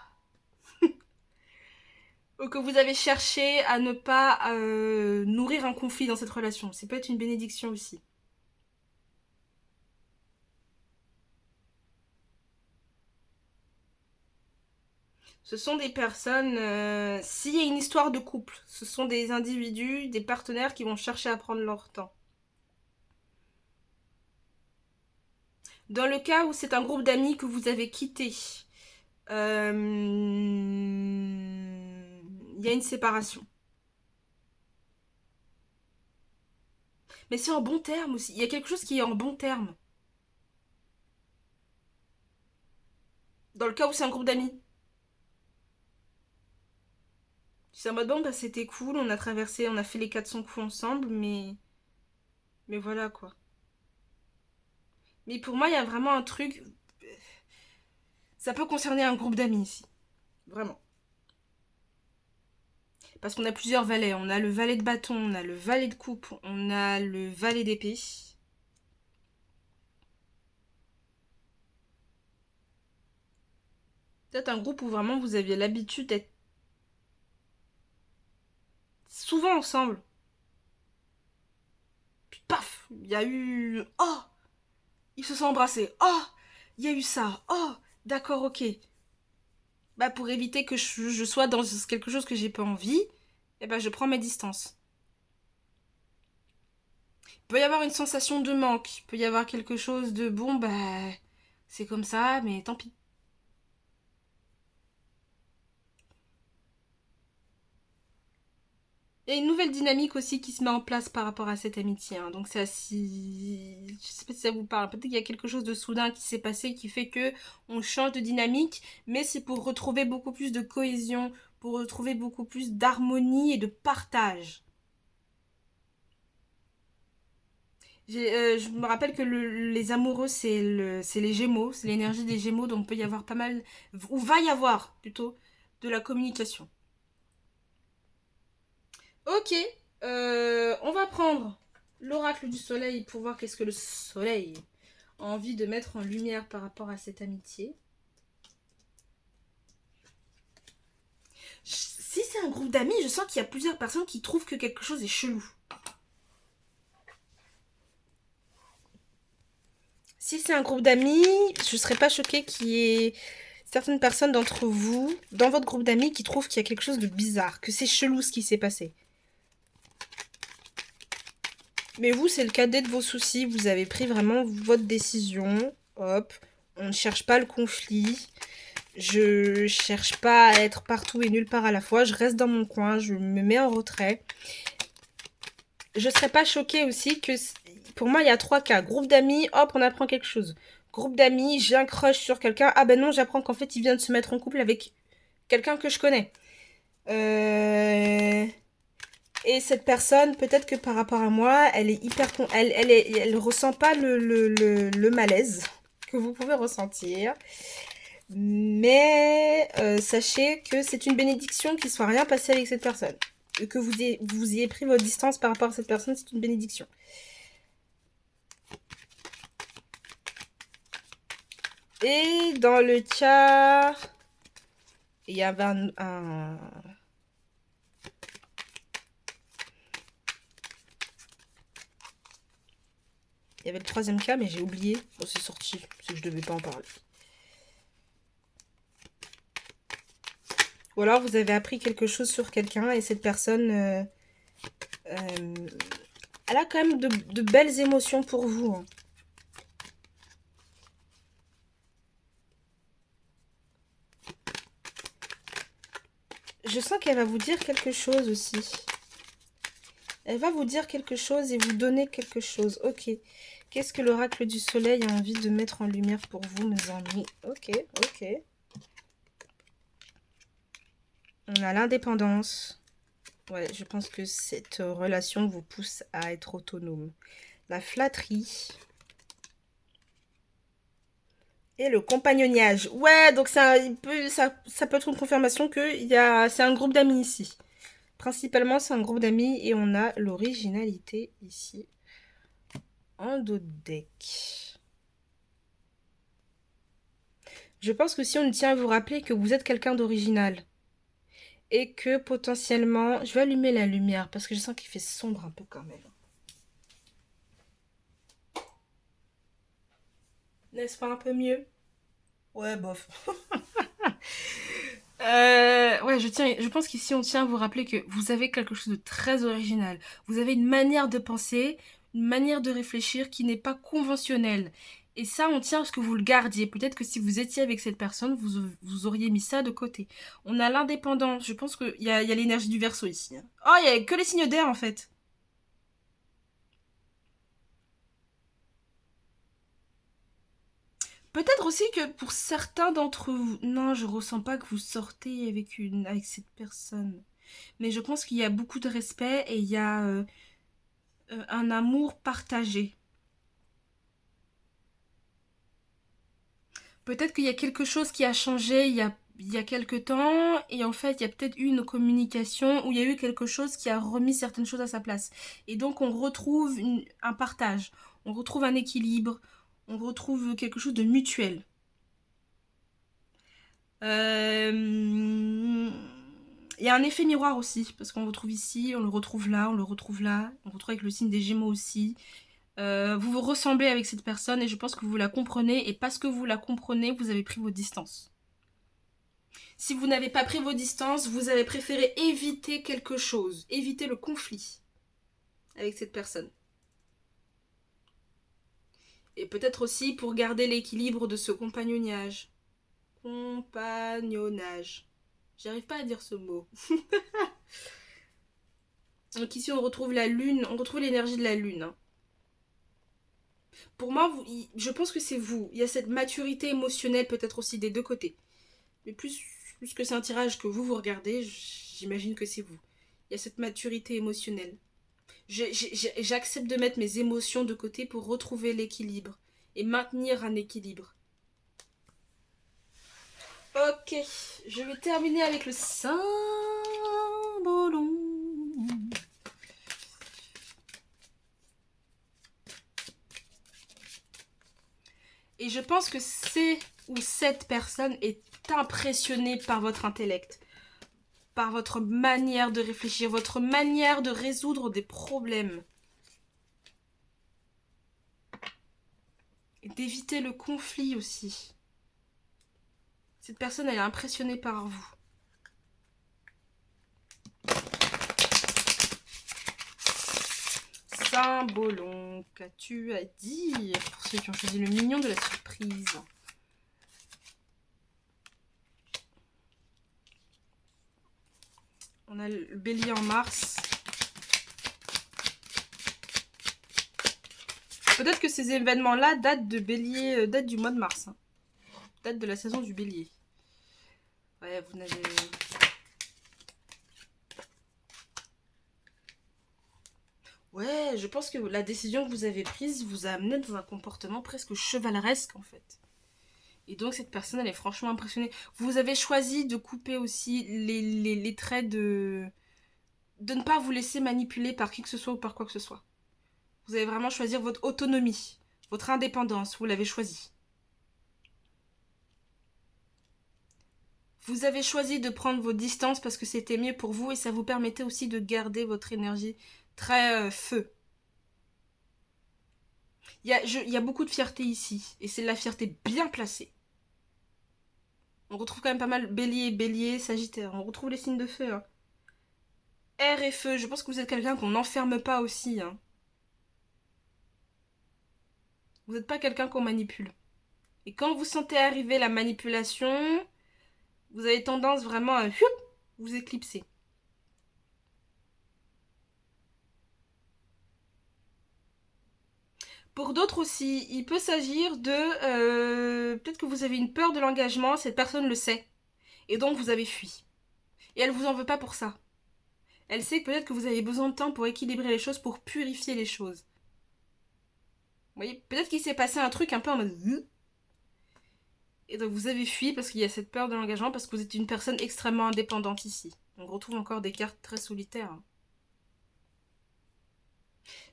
Ou que vous avez cherché à ne pas nourrir un conflit dans cette relation. C'est peut être une bénédiction aussi. Ce sont des personnes, s'il y a une histoire de couple, ce sont des individus, des partenaires qui vont chercher à prendre leur temps. Dans le cas où c'est un groupe d'amis que vous avez quitté, il y a une séparation. Mais c'est en bon terme aussi. Il y a quelque chose qui est en bon terme. Dans le cas où c'est un groupe d'amis. C'est en mode bon, bah c'était cool, on a traversé, on a fait les 400 coups ensemble, mais. Mais voilà quoi. Mais pour moi, il y a vraiment un truc. Ça peut concerner un groupe d'amis ici. Vraiment. Parce qu'on a plusieurs valets. On a le valet de bâton, on a le valet de coupe, on a le valet d'épée. Peut-être un groupe où vraiment vous aviez l'habitude d'être souvent ensemble. Puis paf, il y a eu... Oh, ils se sont embrassés. Oh, il y a eu ça. Oh, d'accord, ok. Bah pour éviter que je sois dans quelque chose que j'ai pas envie, eh ben je prends mes distances. Il peut y avoir une sensation de manque, il peut y avoir quelque chose de bon, bah c'est comme ça, mais tant pis. Il y a une nouvelle dynamique aussi qui se met en place par rapport à cette amitié. Hein. Donc ça, si... Je sais pas si ça vous parle. Peut-être qu'il y a quelque chose de soudain qui s'est passé qui fait que on change de dynamique, mais c'est pour retrouver beaucoup plus de cohésion, pour retrouver beaucoup plus d'harmonie et de partage. Je me rappelle que les amoureux, c'est les gémeaux, c'est l'énergie des gémeaux, donc peut y avoir pas mal, ou va y avoir plutôt, de la communication. Ok, on va prendre l'oracle du soleil pour voir qu'est-ce que le soleil a envie de mettre en lumière par rapport à cette amitié. Si c'est un groupe d'amis, je sens qu'il y a plusieurs personnes qui trouvent que quelque chose est chelou. Si c'est un groupe d'amis, je serais pas choquée qu'il y ait certaines personnes d'entre vous, dans votre groupe d'amis, qui trouvent qu'il y a quelque chose de bizarre, que c'est chelou ce qui s'est passé. Mais vous, c'est le cadet de vos soucis, vous avez pris vraiment votre décision, hop, on ne cherche pas le conflit, je cherche pas à être partout et nulle part à la fois, je reste dans mon coin, je me mets en retrait. Je serais pas choquée aussi que, pour moi, il y a 3 cas. Groupe d'amis, hop, on apprend quelque chose. Groupe d'amis, j'ai un crush sur quelqu'un, ah ben non, j'apprends qu'en fait, il vient de se mettre en couple avec quelqu'un que je connais. Et cette personne, peut-être que par rapport à moi, elle est hyper... Elle ressent pas le malaise que vous pouvez ressentir. Mais sachez que c'est une bénédiction qu'il ne soit rien passé avec cette personne. Et que vous ayez pris votre distance par rapport à cette personne, c'est une bénédiction. Et dans le cas... Il y avait Il y avait le 3e cas, mais j'ai oublié. Bon, c'est sorti, c'est que je devais pas en parler. Ou alors vous avez appris quelque chose sur quelqu'un et cette personne, elle a quand même de belles émotions pour vous. Hein. Je sens qu'elle va vous dire quelque chose aussi. Elle va vous dire quelque chose et vous donner quelque chose. Ok. Qu'est-ce que l'oracle du soleil a envie de mettre en lumière pour vous, mes amis? Ok, ok. On a l'indépendance. Ouais, je pense que cette relation vous pousse à être autonome. La flatterie. Et le compagnonnage. Ouais, donc ça, ça peut être une confirmation que c'est un groupe d'amis ici. Principalement, c'est un groupe d'amis et on a l'originalité ici en dos de deck. Je pense que si on tient à vous rappeler que vous êtes quelqu'un d'original et que potentiellement, je vais allumer la lumière parce que je sens qu'il fait sombre un peu quand même. N'est-ce pas un peu mieux? Ouais, bof. Ouais, je pense qu'ici on tient à vous rappeler que vous avez quelque chose de très original. Vous avez une manière de penser, une manière de réfléchir qui n'est pas conventionnelle. Et ça, on tient à ce que vous le gardiez. Peut-être que si vous étiez avec cette personne, vous auriez mis ça de côté. On a l'indépendance. Je pense qu'il y a l'énergie du Verseau ici. Oh, il y a que les signes d'air en fait. Peut-être aussi que pour certains d'entre vous, non, je ressens pas que vous sortez avec cette personne. Mais je pense qu'il y a beaucoup de respect et il y a un amour partagé. Peut-être qu'il y a quelque chose qui a changé il y a quelque temps et en fait il y a peut-être eu une communication où il y a eu quelque chose qui a remis certaines choses à sa place. Et donc on retrouve un partage, on retrouve un équilibre, on retrouve quelque chose de mutuel. Il y a un effet miroir aussi, parce qu'on retrouve ici, on le retrouve là, on le retrouve là, on retrouve avec le signe des Gémeaux aussi. Vous vous ressemblez avec cette personne et je pense que vous la comprenez et parce que vous la comprenez, vous avez pris vos distances. Si vous n'avez pas pris vos distances, vous avez préféré éviter quelque chose, éviter le conflit avec cette personne. Et peut-être aussi pour garder l'équilibre de ce compagnonnage. Compagnonnage. J'arrive pas à dire ce mot. Donc ici on retrouve la lune, on retrouve l'énergie de la lune. Hein. Pour moi, je pense que c'est vous. Il y a cette maturité émotionnelle peut-être aussi des deux côtés. Mais plus que c'est un tirage que vous regardez, j'imagine que c'est vous. Il y a cette maturité émotionnelle. J'accepte de mettre mes émotions de côté pour retrouver l'équilibre et maintenir un équilibre. Ok, je vais terminer avec le symbolon. Et je pense que c'est ou cette personne est impressionnée par votre intellect, par votre manière de réfléchir, votre manière de résoudre des problèmes. Et d'éviter le conflit aussi. Cette personne, elle est impressionnée par vous. Symbolon, qu'as-tu à dire pour ceux qui ont choisi le mignon de la surprise? On a le bélier en mars. Peut-être que ces événements-là datent de bélier, datent du mois de mars. Hein. Datent de la saison du bélier. Ouais, vous n'avez... Ouais, je pense que la décision que vous avez prise vous a amené dans un comportement presque chevaleresque en fait. Et donc cette personne, elle est franchement impressionnée. Vous avez choisi de couper aussi les traits de ne pas vous laisser manipuler par qui que ce soit ou par quoi que ce soit. Vous allez vraiment choisir votre autonomie, votre indépendance, vous l'avez choisi. Vous avez choisi de prendre vos distances parce que c'était mieux pour vous et ça vous permettait aussi de garder votre énergie très feu. Il y a beaucoup de fierté ici et c'est de la fierté bien placée. On retrouve quand même pas mal bélier, sagittaire. On retrouve les signes de feu. Hein. Air et feu, je pense que vous êtes quelqu'un qu'on n'enferme pas aussi. Hein. Vous n'êtes pas quelqu'un qu'on manipule. Et quand vous sentez arriver la manipulation, vous avez tendance vraiment à vous éclipsez. Pour d'autres aussi, il peut s'agir de... peut-être que vous avez une peur de l'engagement, cette personne le sait. Et donc vous avez fui. Et elle vous en veut pas pour ça. Elle sait que peut-être que vous avez besoin de temps pour équilibrer les choses, pour purifier les choses. Vous voyez, peut-être qu'il s'est passé un truc un peu en mode... Et donc vous avez fui parce qu'il y a cette peur de l'engagement, parce que vous êtes une personne extrêmement indépendante ici. On retrouve encore des cartes très solitaires. Hein.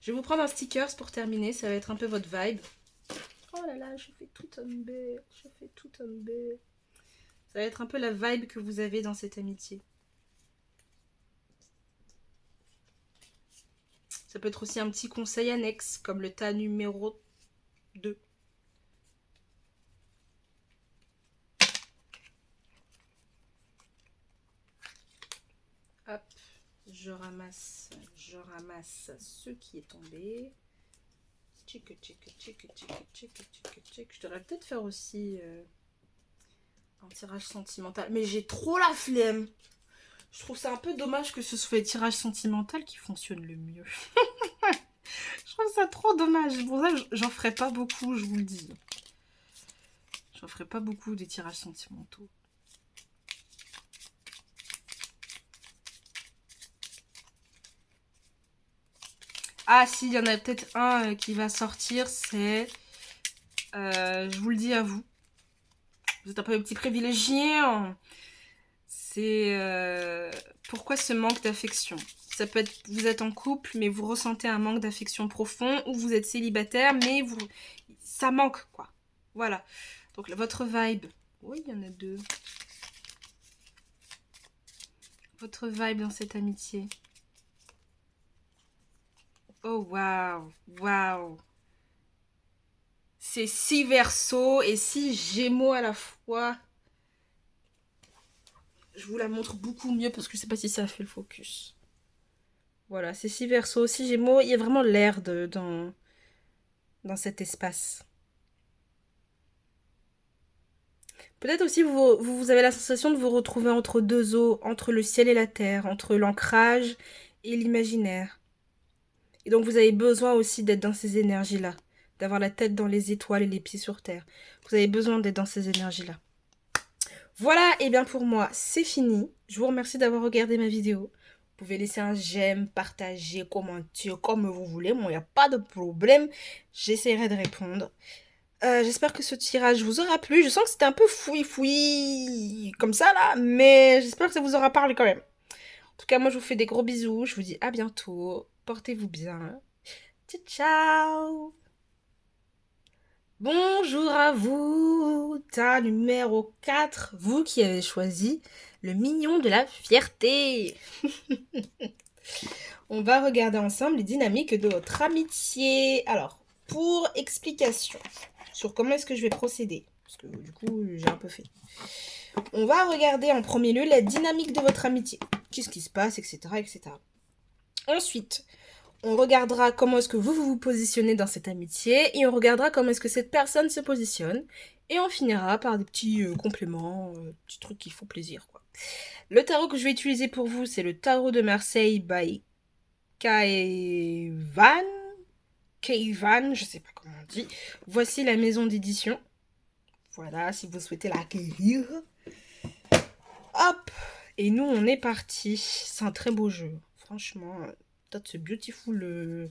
Je vais vous prendre un sticker pour terminer, ça va être un peu votre vibe. Oh là là, je fais tout tomber, je fais tout tomber. Ça va être un peu la vibe que vous avez dans cette amitié. Ça peut être aussi un petit conseil annexe, comme le tas numéro 2. Hop, je ramasse ce qui est tombé. Tchic. Je devrais peut-être faire aussi un tirage sentimental. Mais j'ai trop la flemme. Je trouve ça un peu dommage que ce soit les tirages sentimentaux qui fonctionnent le mieux. Je trouve ça trop dommage. Pour ça, j'en ferai pas beaucoup, je vous le dis. J'en ferai pas beaucoup des tirages sentimentaux. Ah si, il y en a peut-être un qui va sortir, c'est... je vous le dis à vous. Vous êtes un peu un petit privilégié. Hein. C'est... pourquoi ce manque d'affection? Ça peut être... Vous êtes en couple, mais vous ressentez un manque d'affection profond, ou vous êtes célibataire, mais vous... ça manque, quoi. Voilà. Donc, votre vibe... Oui, il y en a deux. Votre vibe dans cette amitié. Oh, waouh, waouh. C'est 6 Verseaux et 6 Gémeaux à la fois. Je vous la montre beaucoup mieux parce que je sais pas si ça a fait le focus. Voilà, c'est 6 Verseaux, 6 Gémeaux. Il y a vraiment l'air dans cet espace. Peut-être aussi vous avez la sensation de vous retrouver entre deux eaux, entre le ciel et la terre, entre l'ancrage et l'imaginaire. Et donc vous avez besoin aussi d'être dans ces énergies-là, d'avoir la tête dans les étoiles et les pieds sur terre. Vous avez besoin d'être dans ces énergies-là. Voilà, et bien pour moi, c'est fini. Je vous remercie d'avoir regardé ma vidéo. Vous pouvez laisser un j'aime, partager, commenter, comme vous voulez. Moi, il n'y a pas de problème. J'essaierai de répondre. J'espère que ce tirage vous aura plu. Je sens que c'était un peu fouille comme ça là, mais j'espère que ça vous aura parlé quand même. En tout cas, moi je vous fais des gros bisous. Je vous dis à bientôt. Portez-vous bien. Ciao, ciao. Bonjour à vous, tas numéro 4, vous qui avez choisi le mignon de la fierté. On va regarder ensemble les dynamiques de votre amitié. Alors, pour explication sur comment est-ce que je vais procéder, parce que du coup, j'ai un peu fait. On va regarder en premier lieu la dynamique de votre amitié. Qu'est-ce qui se passe, etc., etc. Ensuite, on regardera comment est-ce que vous positionnez dans cette amitié et on regardera comment est-ce que cette personne se positionne. Et on finira par des petits compléments, petits trucs qui font plaisir, quoi. Le tarot que je vais utiliser pour vous, c'est le tarot de Marseille by Kaivan, je sais pas comment on dit. Voici la maison d'édition. Voilà, si vous souhaitez l'acquérir. Hop. Et nous, on est parti. C'est un très beau jeu. Franchement, that's a beautiful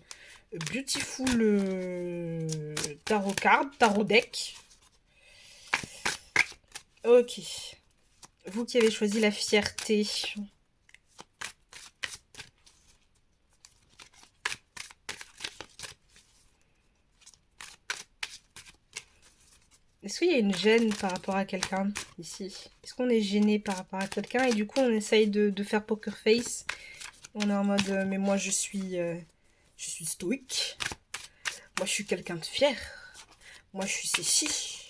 tarot card, tarot deck. Ok. Vous qui avez choisi la fierté. Est-ce qu'il y a une gêne par rapport à quelqu'un ici? Est-ce qu'on est gêné par rapport à quelqu'un et du coup on essaye de faire poker face? On est en mode mais moi je suis stoïque. Moi je suis quelqu'un de fier. Moi je suis ceci.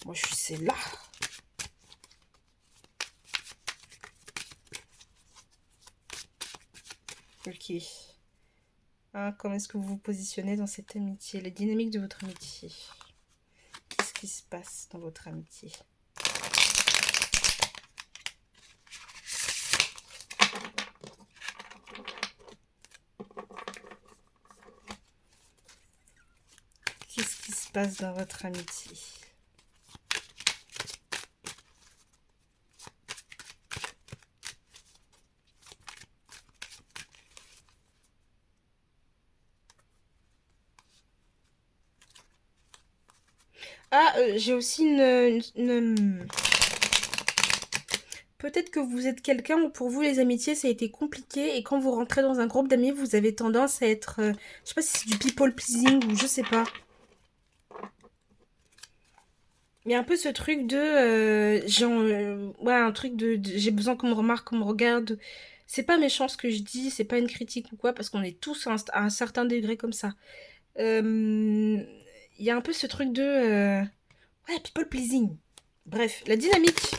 Moi je suis celle-là. Ok. Hein, comment est-ce que vous vous positionnez dans cette amitié? La dynamique de votre amitié. Qu'est-ce qui se passe dans votre amitié? passe dans votre amitié? Ah, j'ai aussi peut-être que vous êtes quelqu'un où pour vous les amitiés ça a été compliqué et quand vous rentrez dans un groupe d'amis vous avez tendance à être, je sais pas si c'est du people pleasing ou je sais pas. Il y a un peu ce truc de, genre, ouais, un truc j'ai besoin qu'on me remarque, qu'on me regarde. C'est pas méchant ce que je dis, c'est pas une critique ou quoi, parce qu'on est tous à un certain degré comme ça. Il y a un peu ce truc de, ouais, people pleasing. Bref, la dynamique.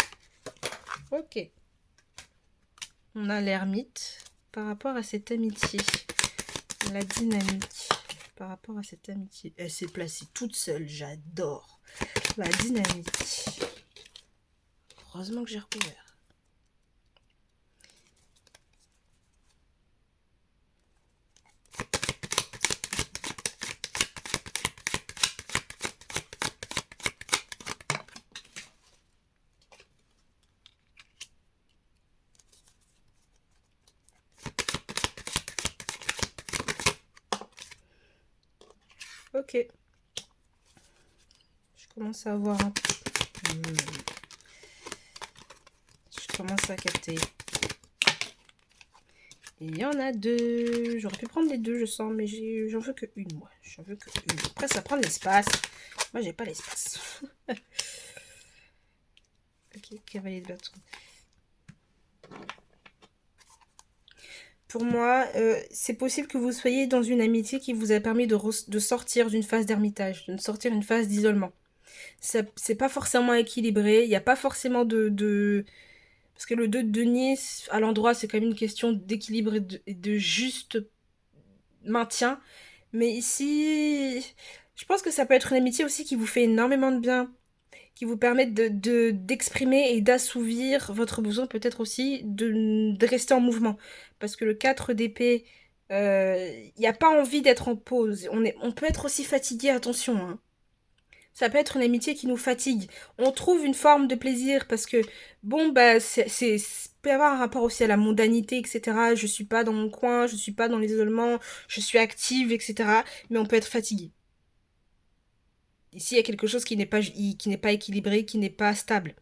Ok. On a l'ermite par rapport à cette amitié. La dynamique par rapport à cette amitié. Elle s'est placée toute seule, j'adore. La dynamique. Heureusement que j'ai recouvert. Ok. Je commence à voir un peu. Je commence à capter. Il y en a deux. J'aurais pu prendre les deux, je sens, mais j'en veux que une, moi. J'en veux que une. Après, ça prend de l'espace. Moi, j'ai pas l'espace. Ok, cavalier de bâton. Pour moi, c'est possible que vous soyez dans une amitié qui vous a permis de sortir d'une phase d'ermitage, de sortir d'une phase d'isolement. C'est pas forcément équilibré, il n'y a pas forcément Parce que le 2 de denier, à l'endroit, c'est quand même une question d'équilibre et de juste maintien. Mais ici, je pense que ça peut être une amitié aussi qui vous fait énormément de bien, qui vous permet d'exprimer et d'assouvir votre besoin, peut-être aussi de rester en mouvement. Parce que le 4 d'épée, il n'y a pas envie d'être en pause. On peut être aussi fatigué, attention, hein. Ça peut être une amitié qui nous fatigue. On trouve une forme de plaisir parce que, bon, bah, peut y avoir un rapport aussi à la mondanité, etc. Je suis pas dans mon coin, je suis pas dans l'isolement, je suis active, etc. Mais on peut être fatigué. Ici, il y a quelque chose qui n'est pas équilibré, qui n'est pas stable.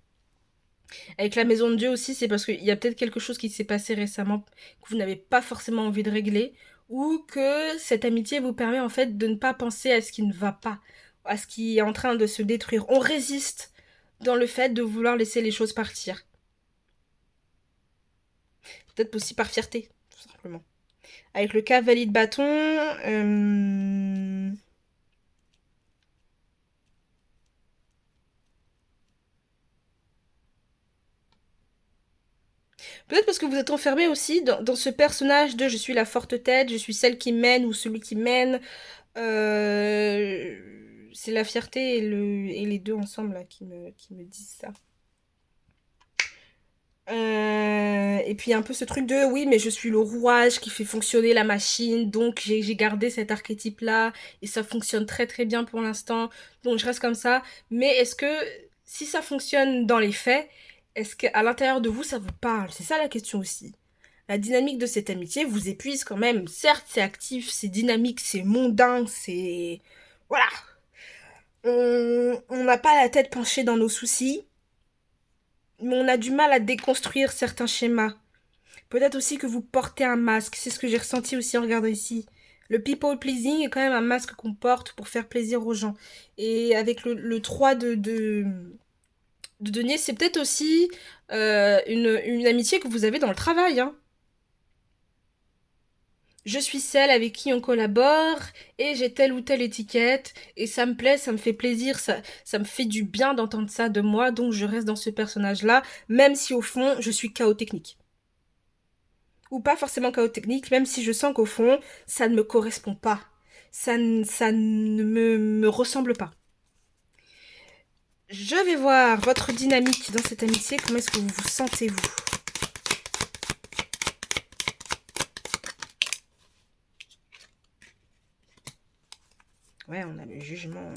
Avec la maison de Dieu aussi, c'est parce qu'il y a peut-être quelque chose qui s'est passé récemment que vous n'avez pas forcément envie de régler, ou que cette amitié vous permet en fait de ne pas penser à ce qui ne va pas, à ce qui est en train de se détruire. On résiste dans le fait de vouloir laisser les choses partir. Peut-être aussi par fierté, tout simplement. Avec le cavalier de bâton, peut-être parce que vous êtes enfermé aussi dans ce personnage de je suis la forte tête, je suis celle qui mène ou celui qui mène. C'est la fierté et les deux ensemble là, qui me disent ça. Et puis un peu ce truc de oui, mais je suis le rouage qui fait fonctionner la machine, donc j'ai gardé cet archétype-là et ça fonctionne très très bien pour l'instant, donc je reste comme ça. Mais est-ce que si ça fonctionne dans les faits, est-ce qu'à l'intérieur de vous ça vous parle? C'est ça la question aussi. La dynamique de cette amitié vous épuise quand même. Certes, c'est actif, c'est dynamique, c'est mondain, c'est... Voilà. On n'a pas la tête penchée dans nos soucis, mais on a du mal à déconstruire certains schémas. Peut-être aussi que vous portez un masque, c'est ce que j'ai ressenti aussi en regardant ici. Le people pleasing est quand même un masque qu'on porte pour faire plaisir aux gens. Et avec le 3 de denier, c'est peut-être aussi une amitié que vous avez dans le travail, hein. Je suis celle avec qui on collabore et j'ai telle ou telle étiquette et ça me plaît, ça me fait plaisir, ça me fait du bien d'entendre ça de moi, donc je reste dans ce personnage-là, même si au fond je suis chaos technique. Ou pas forcément chaos technique, même si je sens qu'au fond ça ne me correspond pas, ça ne me ressemble pas. Je vais voir votre dynamique dans cette amitié, comment est-ce que vous vous sentez vous? Ouais, on a le jugement.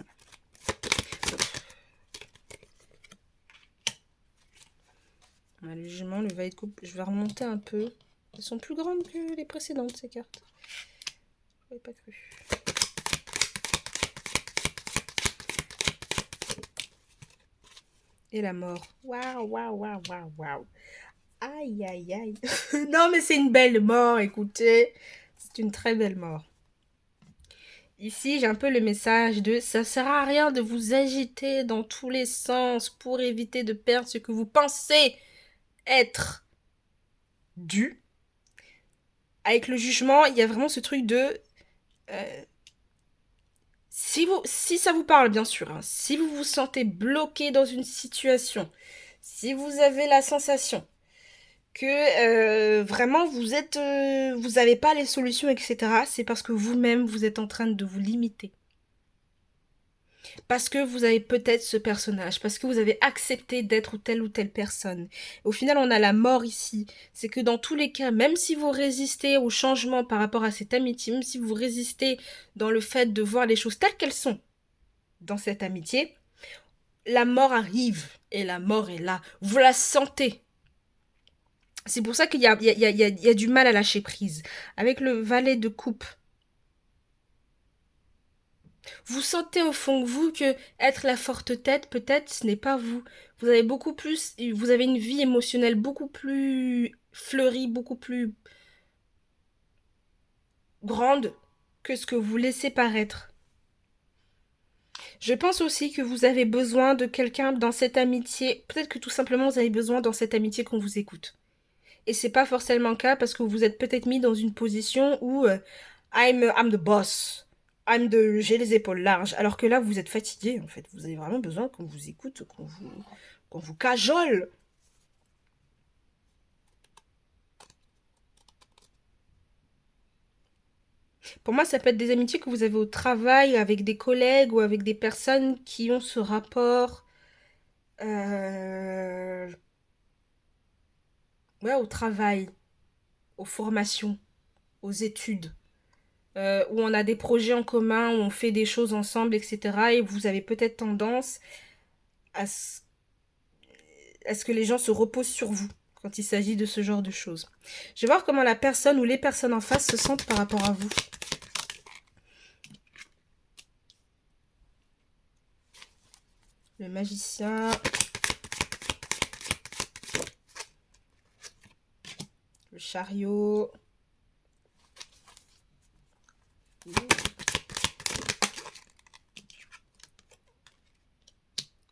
Je vais remonter un peu. Elles sont plus grandes que les précédentes, ces cartes. Je n'avais pas cru. Et la mort. Waouh, waouh, waouh, waouh, waouh. Aïe, aïe, aïe. Non, mais c'est une belle mort, écoutez. C'est une très belle mort. Ici, j'ai un peu le message de ça sert à rien de vous agiter dans tous les sens pour éviter de perdre ce que vous pensez être dû. Avec le jugement, il y a vraiment ce truc de si ça vous parle, bien sûr, hein, si vous vous sentez bloqué dans une situation, si vous avez la sensation que vraiment vous n'avez pas les solutions, etc., c'est parce que vous-même, vous êtes en train de vous limiter. Parce que vous avez peut-être ce personnage, parce que vous avez accepté d'être telle ou telle personne. Au final, on a la mort ici. C'est que dans tous les cas, même si vous résistez au changement par rapport à cette amitié, même si vous résistez dans le fait de voir les choses telles qu'elles sont dans cette amitié, la mort arrive et la mort est là. Vous la sentez. C'est pour ça qu'il y a du mal à lâcher prise. Avec le valet de coupe, vous sentez au fond de vous que être la forte tête, peut-être, ce n'est pas vous. Vous avez vous avez une vie émotionnelle beaucoup plus fleurie, beaucoup plus grande que ce que vous laissez paraître. Je pense aussi que vous avez besoin de quelqu'un dans cette amitié. Peut-être que tout simplement vous avez besoin dans cette amitié qu'on vous écoute. Et c'est pas forcément le cas parce que vous vous êtes peut-être mis dans une position où I'm the boss. J'ai les épaules larges. Alors que là, vous êtes fatigué, en fait. Vous avez vraiment besoin qu'on vous écoute, qu'on vous cajole. Pour moi, ça peut être des amitiés que vous avez au travail, avec des collègues ou avec des personnes qui ont ce rapport euh, ouais, au travail, aux formations, aux études. Où on a des projets en commun, où on fait des choses ensemble, etc. Et vous avez peut-être tendance à ce que les gens se reposent sur vous quand il s'agit de ce genre de choses. Je vais voir comment la personne ou les personnes en face se sentent par rapport à vous. Le magicien. Le chariot.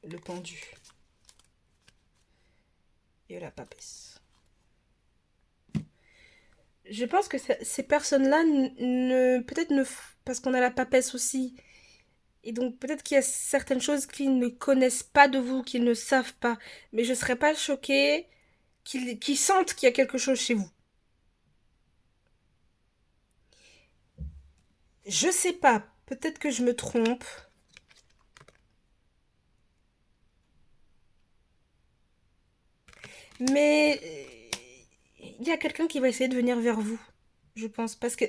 Le pendu. Et la papesse. Je pense que ces personnes-là peut-être ne... Parce qu'on a la papesse aussi. Et donc peut-être qu'il y a certaines choses qu'ils ne connaissent pas de vous, qu'ils ne savent pas. Mais je serais pas choquée qu'ils sentent qu'il y a quelque chose chez vous. Je sais pas. Peut-être que je me trompe. Mais il y a quelqu'un qui va essayer de venir vers vous, je pense. Parce que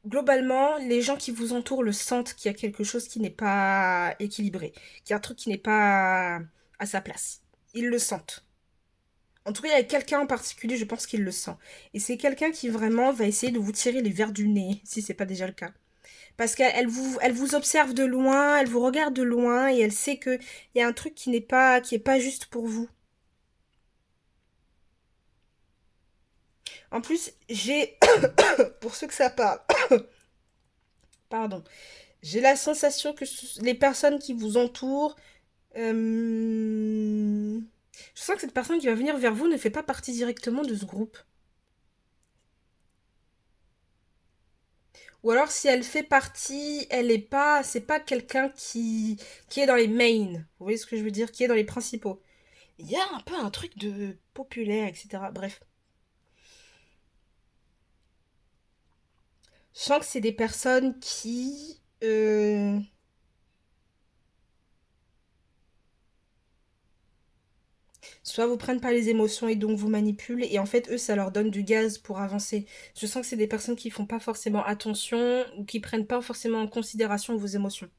globalement, les gens qui vous entourent le sentent qu'il y a quelque chose qui n'est pas équilibré, qu'il y a un truc qui n'est pas à sa place. Ils le sentent. En tout cas, il y a quelqu'un en particulier, je pense qu'il le sent. Et c'est quelqu'un qui vraiment va essayer de vous tirer les verres du nez, si c'est pas déjà le cas. Parce elle vous observe de loin, elle vous regarde de loin et elle sait qu'il y a un truc qui est pas juste pour vous. En plus, j'ai, pour ceux que ça parle, pardon, j'ai la sensation que les personnes qui vous entourent, je sens que cette personne qui va venir vers vous ne fait pas partie directement de ce groupe. Ou alors si elle fait partie, elle est pas, c'est pas quelqu'un qui est dans les mains. Vous voyez ce que je veux dire? Qui est dans les principaux. Il y a un peu un truc de populaire, etc. Bref. Je sens que c'est des personnes qui soit vous prennent par les émotions et donc vous manipulent, et en fait, eux, ça leur donne du gaz pour avancer. Je sens que c'est des personnes qui font pas forcément attention ou qui prennent pas forcément en considération vos émotions.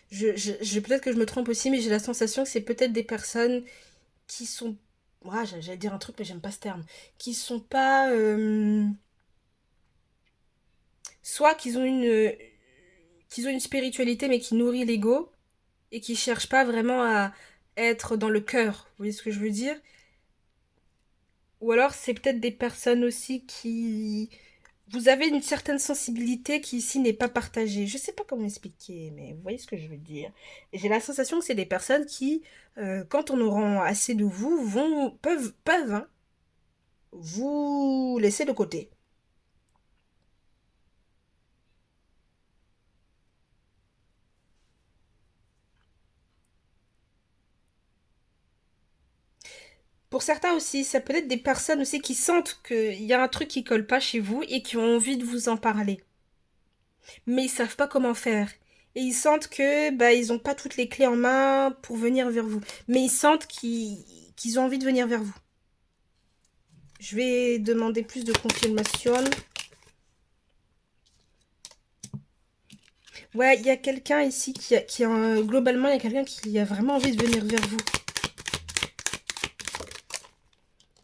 Peut-être que je me trompe aussi, mais j'ai la sensation que c'est peut-être des personnes qui sont... Ouais, j'allais dire un truc, mais j'aime pas ce terme. Qui sont pas... soit qu'ils ont une spiritualité, mais qui nourrit l'ego, et qui cherchent pas vraiment à être dans le cœur. Vous voyez ce que je veux dire? Ou alors c'est peut-être des personnes aussi qui... Vous avez une certaine sensibilité qui ici n'est pas partagée. Je sais pas comment expliquer, mais vous voyez ce que je veux dire. Et j'ai la sensation que c'est des personnes qui, quand on aura assez de vous, peuvent hein, vous laisser de côté. Pour certains aussi, ça peut être des personnes aussi qui sentent qu'il y a un truc qui colle pas chez vous et qui ont envie de vous en parler. Mais ils savent pas comment faire. Et ils sentent que bah ils ont pas toutes les clés en main pour venir vers vous. Mais ils sentent qu'ils ont envie de venir vers vous. Je vais demander plus de confirmation. Ouais, il y a quelqu'un ici globalement, il y a quelqu'un qui a vraiment envie de venir vers vous.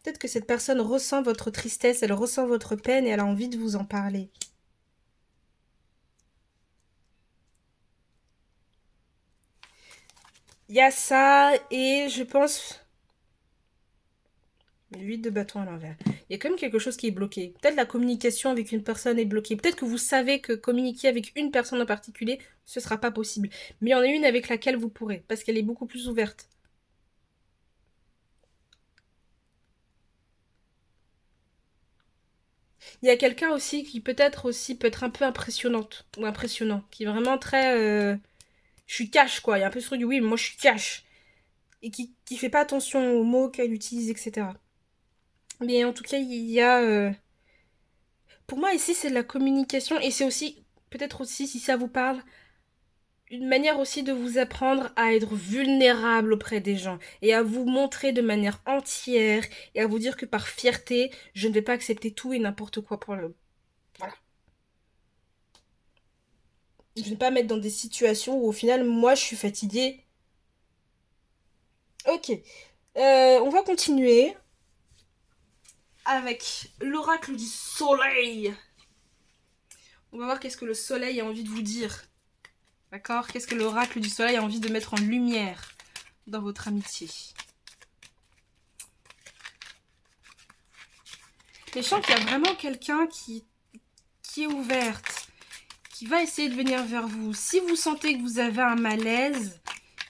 Peut-être que cette personne ressent votre tristesse, elle ressent votre peine et elle a envie de vous en parler. Il y a ça et je pense... 8 de bâton à l'envers. Il y a quand même quelque chose qui est bloqué. Peut-être la communication avec une personne est bloquée. Peut-être que vous savez que communiquer avec une personne en particulier, ce sera pas possible. Mais il y en a une avec laquelle vous pourrez, parce qu'elle est beaucoup plus ouverte. Il y a quelqu'un aussi qui peut-être aussi peut être un peu impressionnante ou impressionnant, qui est vraiment très... je suis cash quoi, il y a un peu ce truc du oui, moi je suis cash. Et qui fait pas attention aux mots qu'elle utilise, etc. Mais en tout cas, il y a... pour moi ici c'est de la communication et c'est aussi, peut-être aussi si ça vous parle, une manière aussi de vous apprendre à être vulnérable auprès des gens et à vous montrer de manière entière et à vous dire que par fierté, je ne vais pas accepter tout et n'importe quoi pour le... Voilà. Je ne vais pas mettre dans des situations où au final, moi, je suis fatiguée. Ok. On va continuer avec l'oracle du soleil. On va voir qu'est-ce que le soleil a envie de vous dire. D'accord? Qu'est-ce que l'oracle du soleil a envie de mettre en lumière dans votre amitié. Mais je sens qu'il y a vraiment quelqu'un qui est ouverte, qui va essayer de venir vers vous. Si vous sentez que vous avez un malaise,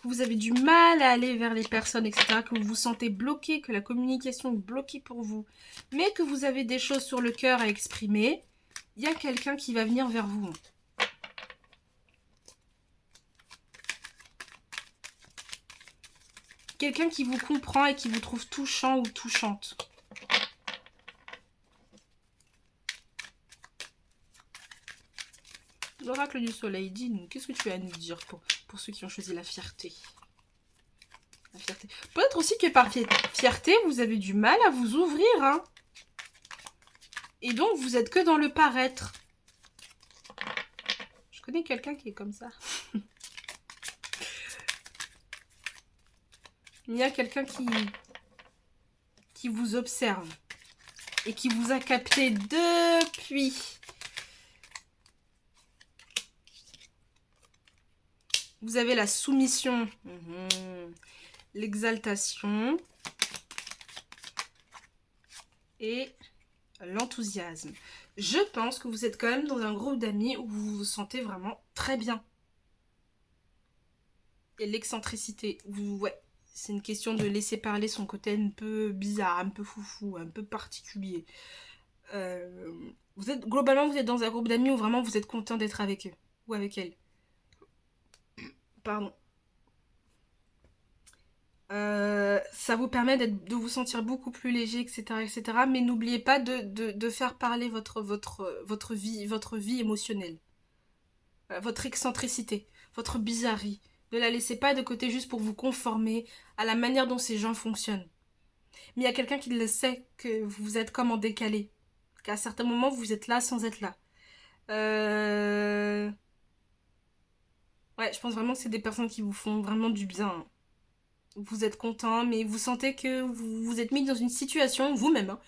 que vous avez du mal à aller vers les personnes, etc., que vous vous sentez bloqué, que la communication est bloquée pour vous, mais que vous avez des choses sur le cœur à exprimer, il y a quelqu'un qui va venir vers vous. Quelqu'un qui vous comprend et qui vous trouve touchant ou touchante. L'oracle du soleil, dis-nous, qu'est-ce que tu as à nous dire pour ceux qui ont choisi la fierté? La fierté. Peut-être aussi que par fierté, vous avez du mal à vous ouvrir, hein. Et donc, vous êtes que dans le paraître. Je connais quelqu'un qui est comme ça. Il y a quelqu'un qui vous observe et qui vous a capté depuis. Vous avez la soumission, l'exaltation et l'enthousiasme. Je pense que vous êtes quand même dans un groupe d'amis où vous vous sentez vraiment très bien. Et l'excentricité, ouais, c'est une question de laisser parler son côté un peu bizarre, un peu foufou, un peu particulier. Globalement, vous êtes dans un groupe d'amis où vraiment vous êtes content d'être avec eux ou avec elle. Pardon. Ça vous permet de vous sentir beaucoup plus léger, etc. etc. Mais n'oubliez pas de faire parler votre vie émotionnelle. Votre excentricité, votre bizarrerie. Ne la laissez pas de côté juste pour vous conformer à la manière dont ces gens fonctionnent. Mais il y a quelqu'un qui le sait, que vous êtes comme en décalé. Qu'à certains moments, vous êtes là sans être là. Ouais, je pense vraiment que c'est des personnes qui vous font vraiment du bien, hein. Vous êtes content, mais vous sentez que vous vous êtes mis dans une situation, vous-même, hein,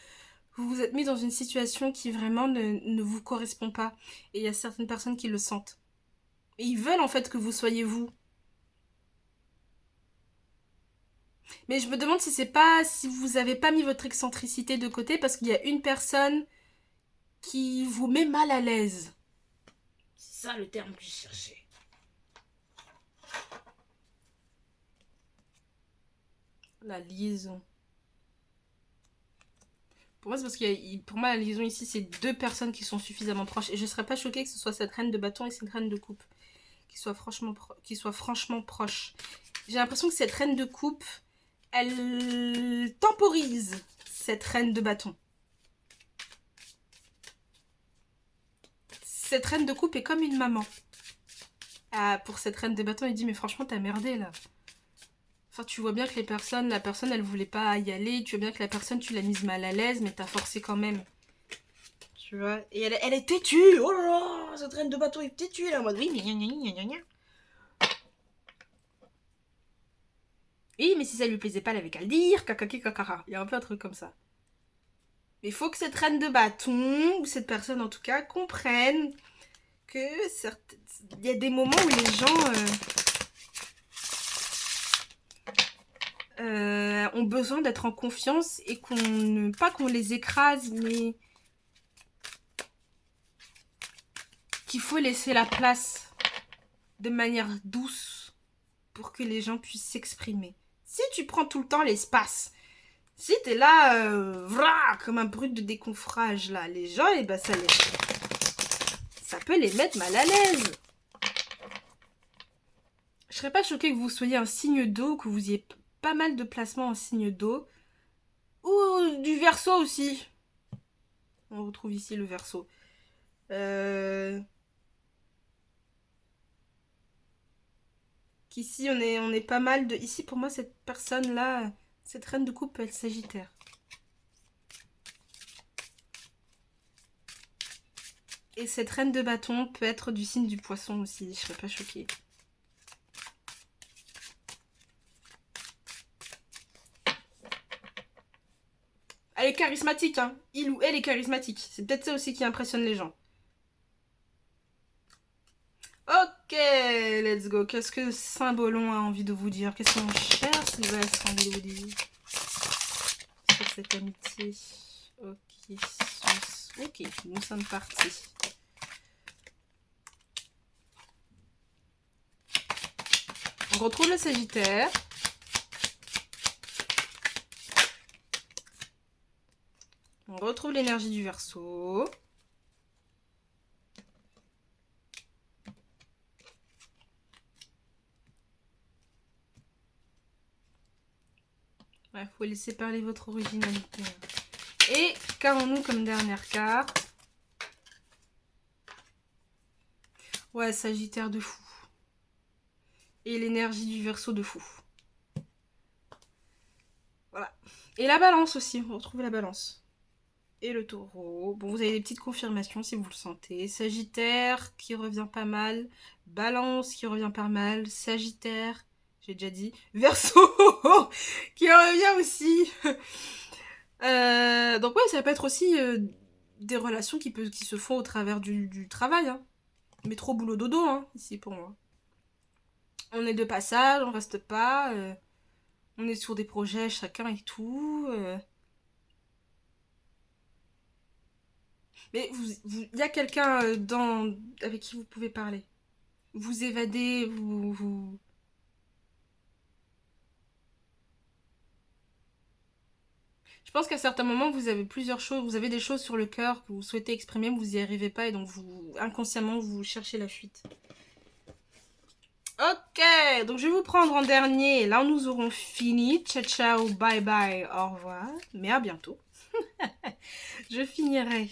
vous vous êtes mis dans une situation qui vraiment ne vous correspond pas. Et il y a certaines personnes qui le sentent. Et ils veulent en fait que vous soyez vous. Mais je me demande si c'est pas, si vous avez pas mis votre excentricité de côté parce qu'il y a une personne qui vous met mal à l'aise. C'est ça le terme que je cherchais. La liaison. Pour moi, c'est parce que pour moi, la liaison ici, c'est deux personnes qui sont suffisamment proches. Et je serais pas choquée que ce soit cette reine de bâton et cette reine de coupe qui soient franchement proches. J'ai l'impression que cette reine de coupe, elle temporise cette reine de bâton. Cette reine de coupe est comme une maman. Ah, pour cette reine de bâton, il dit mais franchement t'as merdé là. Enfin tu vois bien que la personne elle voulait pas y aller, tu vois bien que la personne tu l'as mise mal à l'aise mais t'as forcé quand même. Tu vois, et elle est têtue, oh là là, cette reine de bâton est têtue, là en mode oui gna gna gna gna gna. Oui mais si ça lui plaisait pas elle avait qu'à le dire, kakaki kakara, il y a un peu un truc comme ça. Mais il faut que cette reine de bâton, ou cette personne en tout cas, comprenne que il y a des moments où les gens ont besoin d'être en confiance et pas qu'on les écrase, mais qu'il faut laisser la place de manière douce pour que les gens puissent s'exprimer. Si tu prends tout le temps l'espace, si t'es là, comme un brut de déconfrage, là, les gens, et ben ça peut les mettre mal à l'aise. Je serais pas choquée que vous soyez un signe d'eau, que vous ayez pas mal de placements en signe d'eau. Ou du Verseau aussi. On retrouve ici le Verseau. Qu'ici, on est pas mal de... Ici, pour moi, cette personne-là, cette reine de coupe, elle Sagittaire. Et cette reine de bâton peut être du signe du Poisson aussi. Je serais pas choquée. Elle est charismatique, hein. Il ou elle est charismatique. C'est peut-être ça aussi qui impressionne les gens. Ok, let's go. Qu'est-ce que Saint-Bolon a envie de vous dire? Qu'est-ce que mon cher Sylvestre a envie de vous dire sur cette amitié? Ok, nous sommes partis. On retrouve le Sagittaire. On retrouve l'énergie du Verseau. Ouais, faut laisser parler votre originalité. Et qu'avons-nous comme dernière carte? Ouais, Sagittaire de fou. Et l'énergie du Verseau de fou. Voilà. Et la Balance aussi, on retrouve la Balance. Et le Taureau. Bon, vous avez des petites confirmations si vous le sentez. Sagittaire qui revient pas mal. Balance qui revient pas mal. Sagittaire, j'ai déjà dit. Verseau qui revient aussi. Donc ouais, ça peut être aussi des relations qui se font au travers du travail. Hein. Métro, boulot, dodo, hein, ici pour moi. On est de passage, on reste pas. On est sur des projets chacun et tout. Mais il y a quelqu'un avec qui vous pouvez parler. Vous évadez, Je pense qu'à certains moments, vous avez plusieurs choses, vous avez des choses sur le cœur que vous souhaitez exprimer, mais vous n'y arrivez pas et donc inconsciemment, vous cherchez la fuite. Ok, donc je vais vous prendre en dernier. Là, nous aurons fini. Ciao, ciao, bye bye, au revoir. Mais à bientôt. Je finirai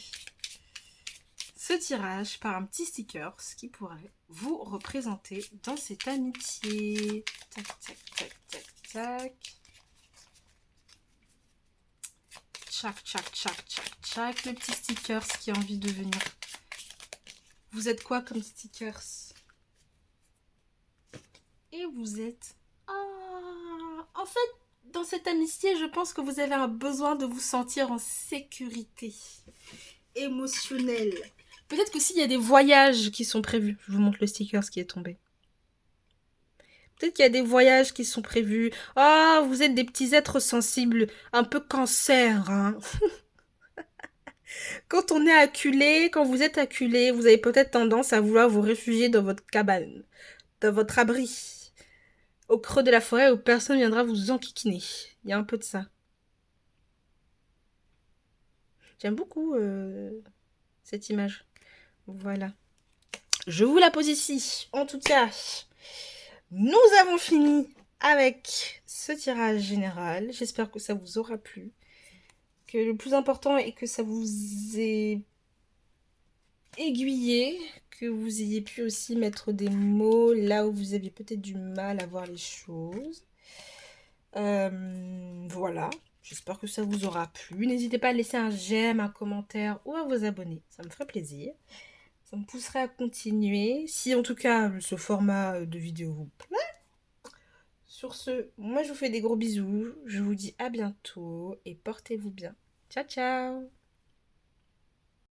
ce tirage par un petit sticker, ce qui pourrait vous représenter dans cette amitié. Tac, tac, tac, tac, tac. Tchac, tchac, tchac, tchac, tchac. Le petit sticker qui a envie de venir. Vous êtes quoi comme stickers? vous êtes. Ah, en fait, dans cette amitié, je pense que vous avez un besoin de vous sentir en sécurité émotionnelle. Peut-être que s'il y a des voyages qui sont prévus, je vous montre le sticker qui est tombé. Peut-être qu'il y a des voyages qui sont prévus. Ah, vous êtes des petits êtres sensibles, un peu cancer, hein. Quand on est acculé, quand vous êtes acculé, vous avez peut-être tendance à vouloir vous réfugier dans votre cabane, dans votre abri, au creux de la forêt où personne viendra vous enquiquiner. Il y a un peu de ça. J'aime beaucoup cette image. Voilà. Je vous la pose ici. En tout cas, nous avons fini avec ce tirage général. J'espère que ça vous aura plu. Que le plus important est que ça vous ait aiguillé, que vous ayez pu aussi mettre des mots là où vous aviez peut-être du mal à voir les choses. Voilà, j'espère que ça vous aura plu. N'hésitez pas à laisser un j'aime, un commentaire ou à vous abonner, ça me ferait plaisir. Ça me pousserait à continuer, si en tout cas ce format de vidéo vous plaît. Sur ce, moi je vous fais des gros bisous, je vous dis à bientôt et portez-vous bien. Ciao ciao!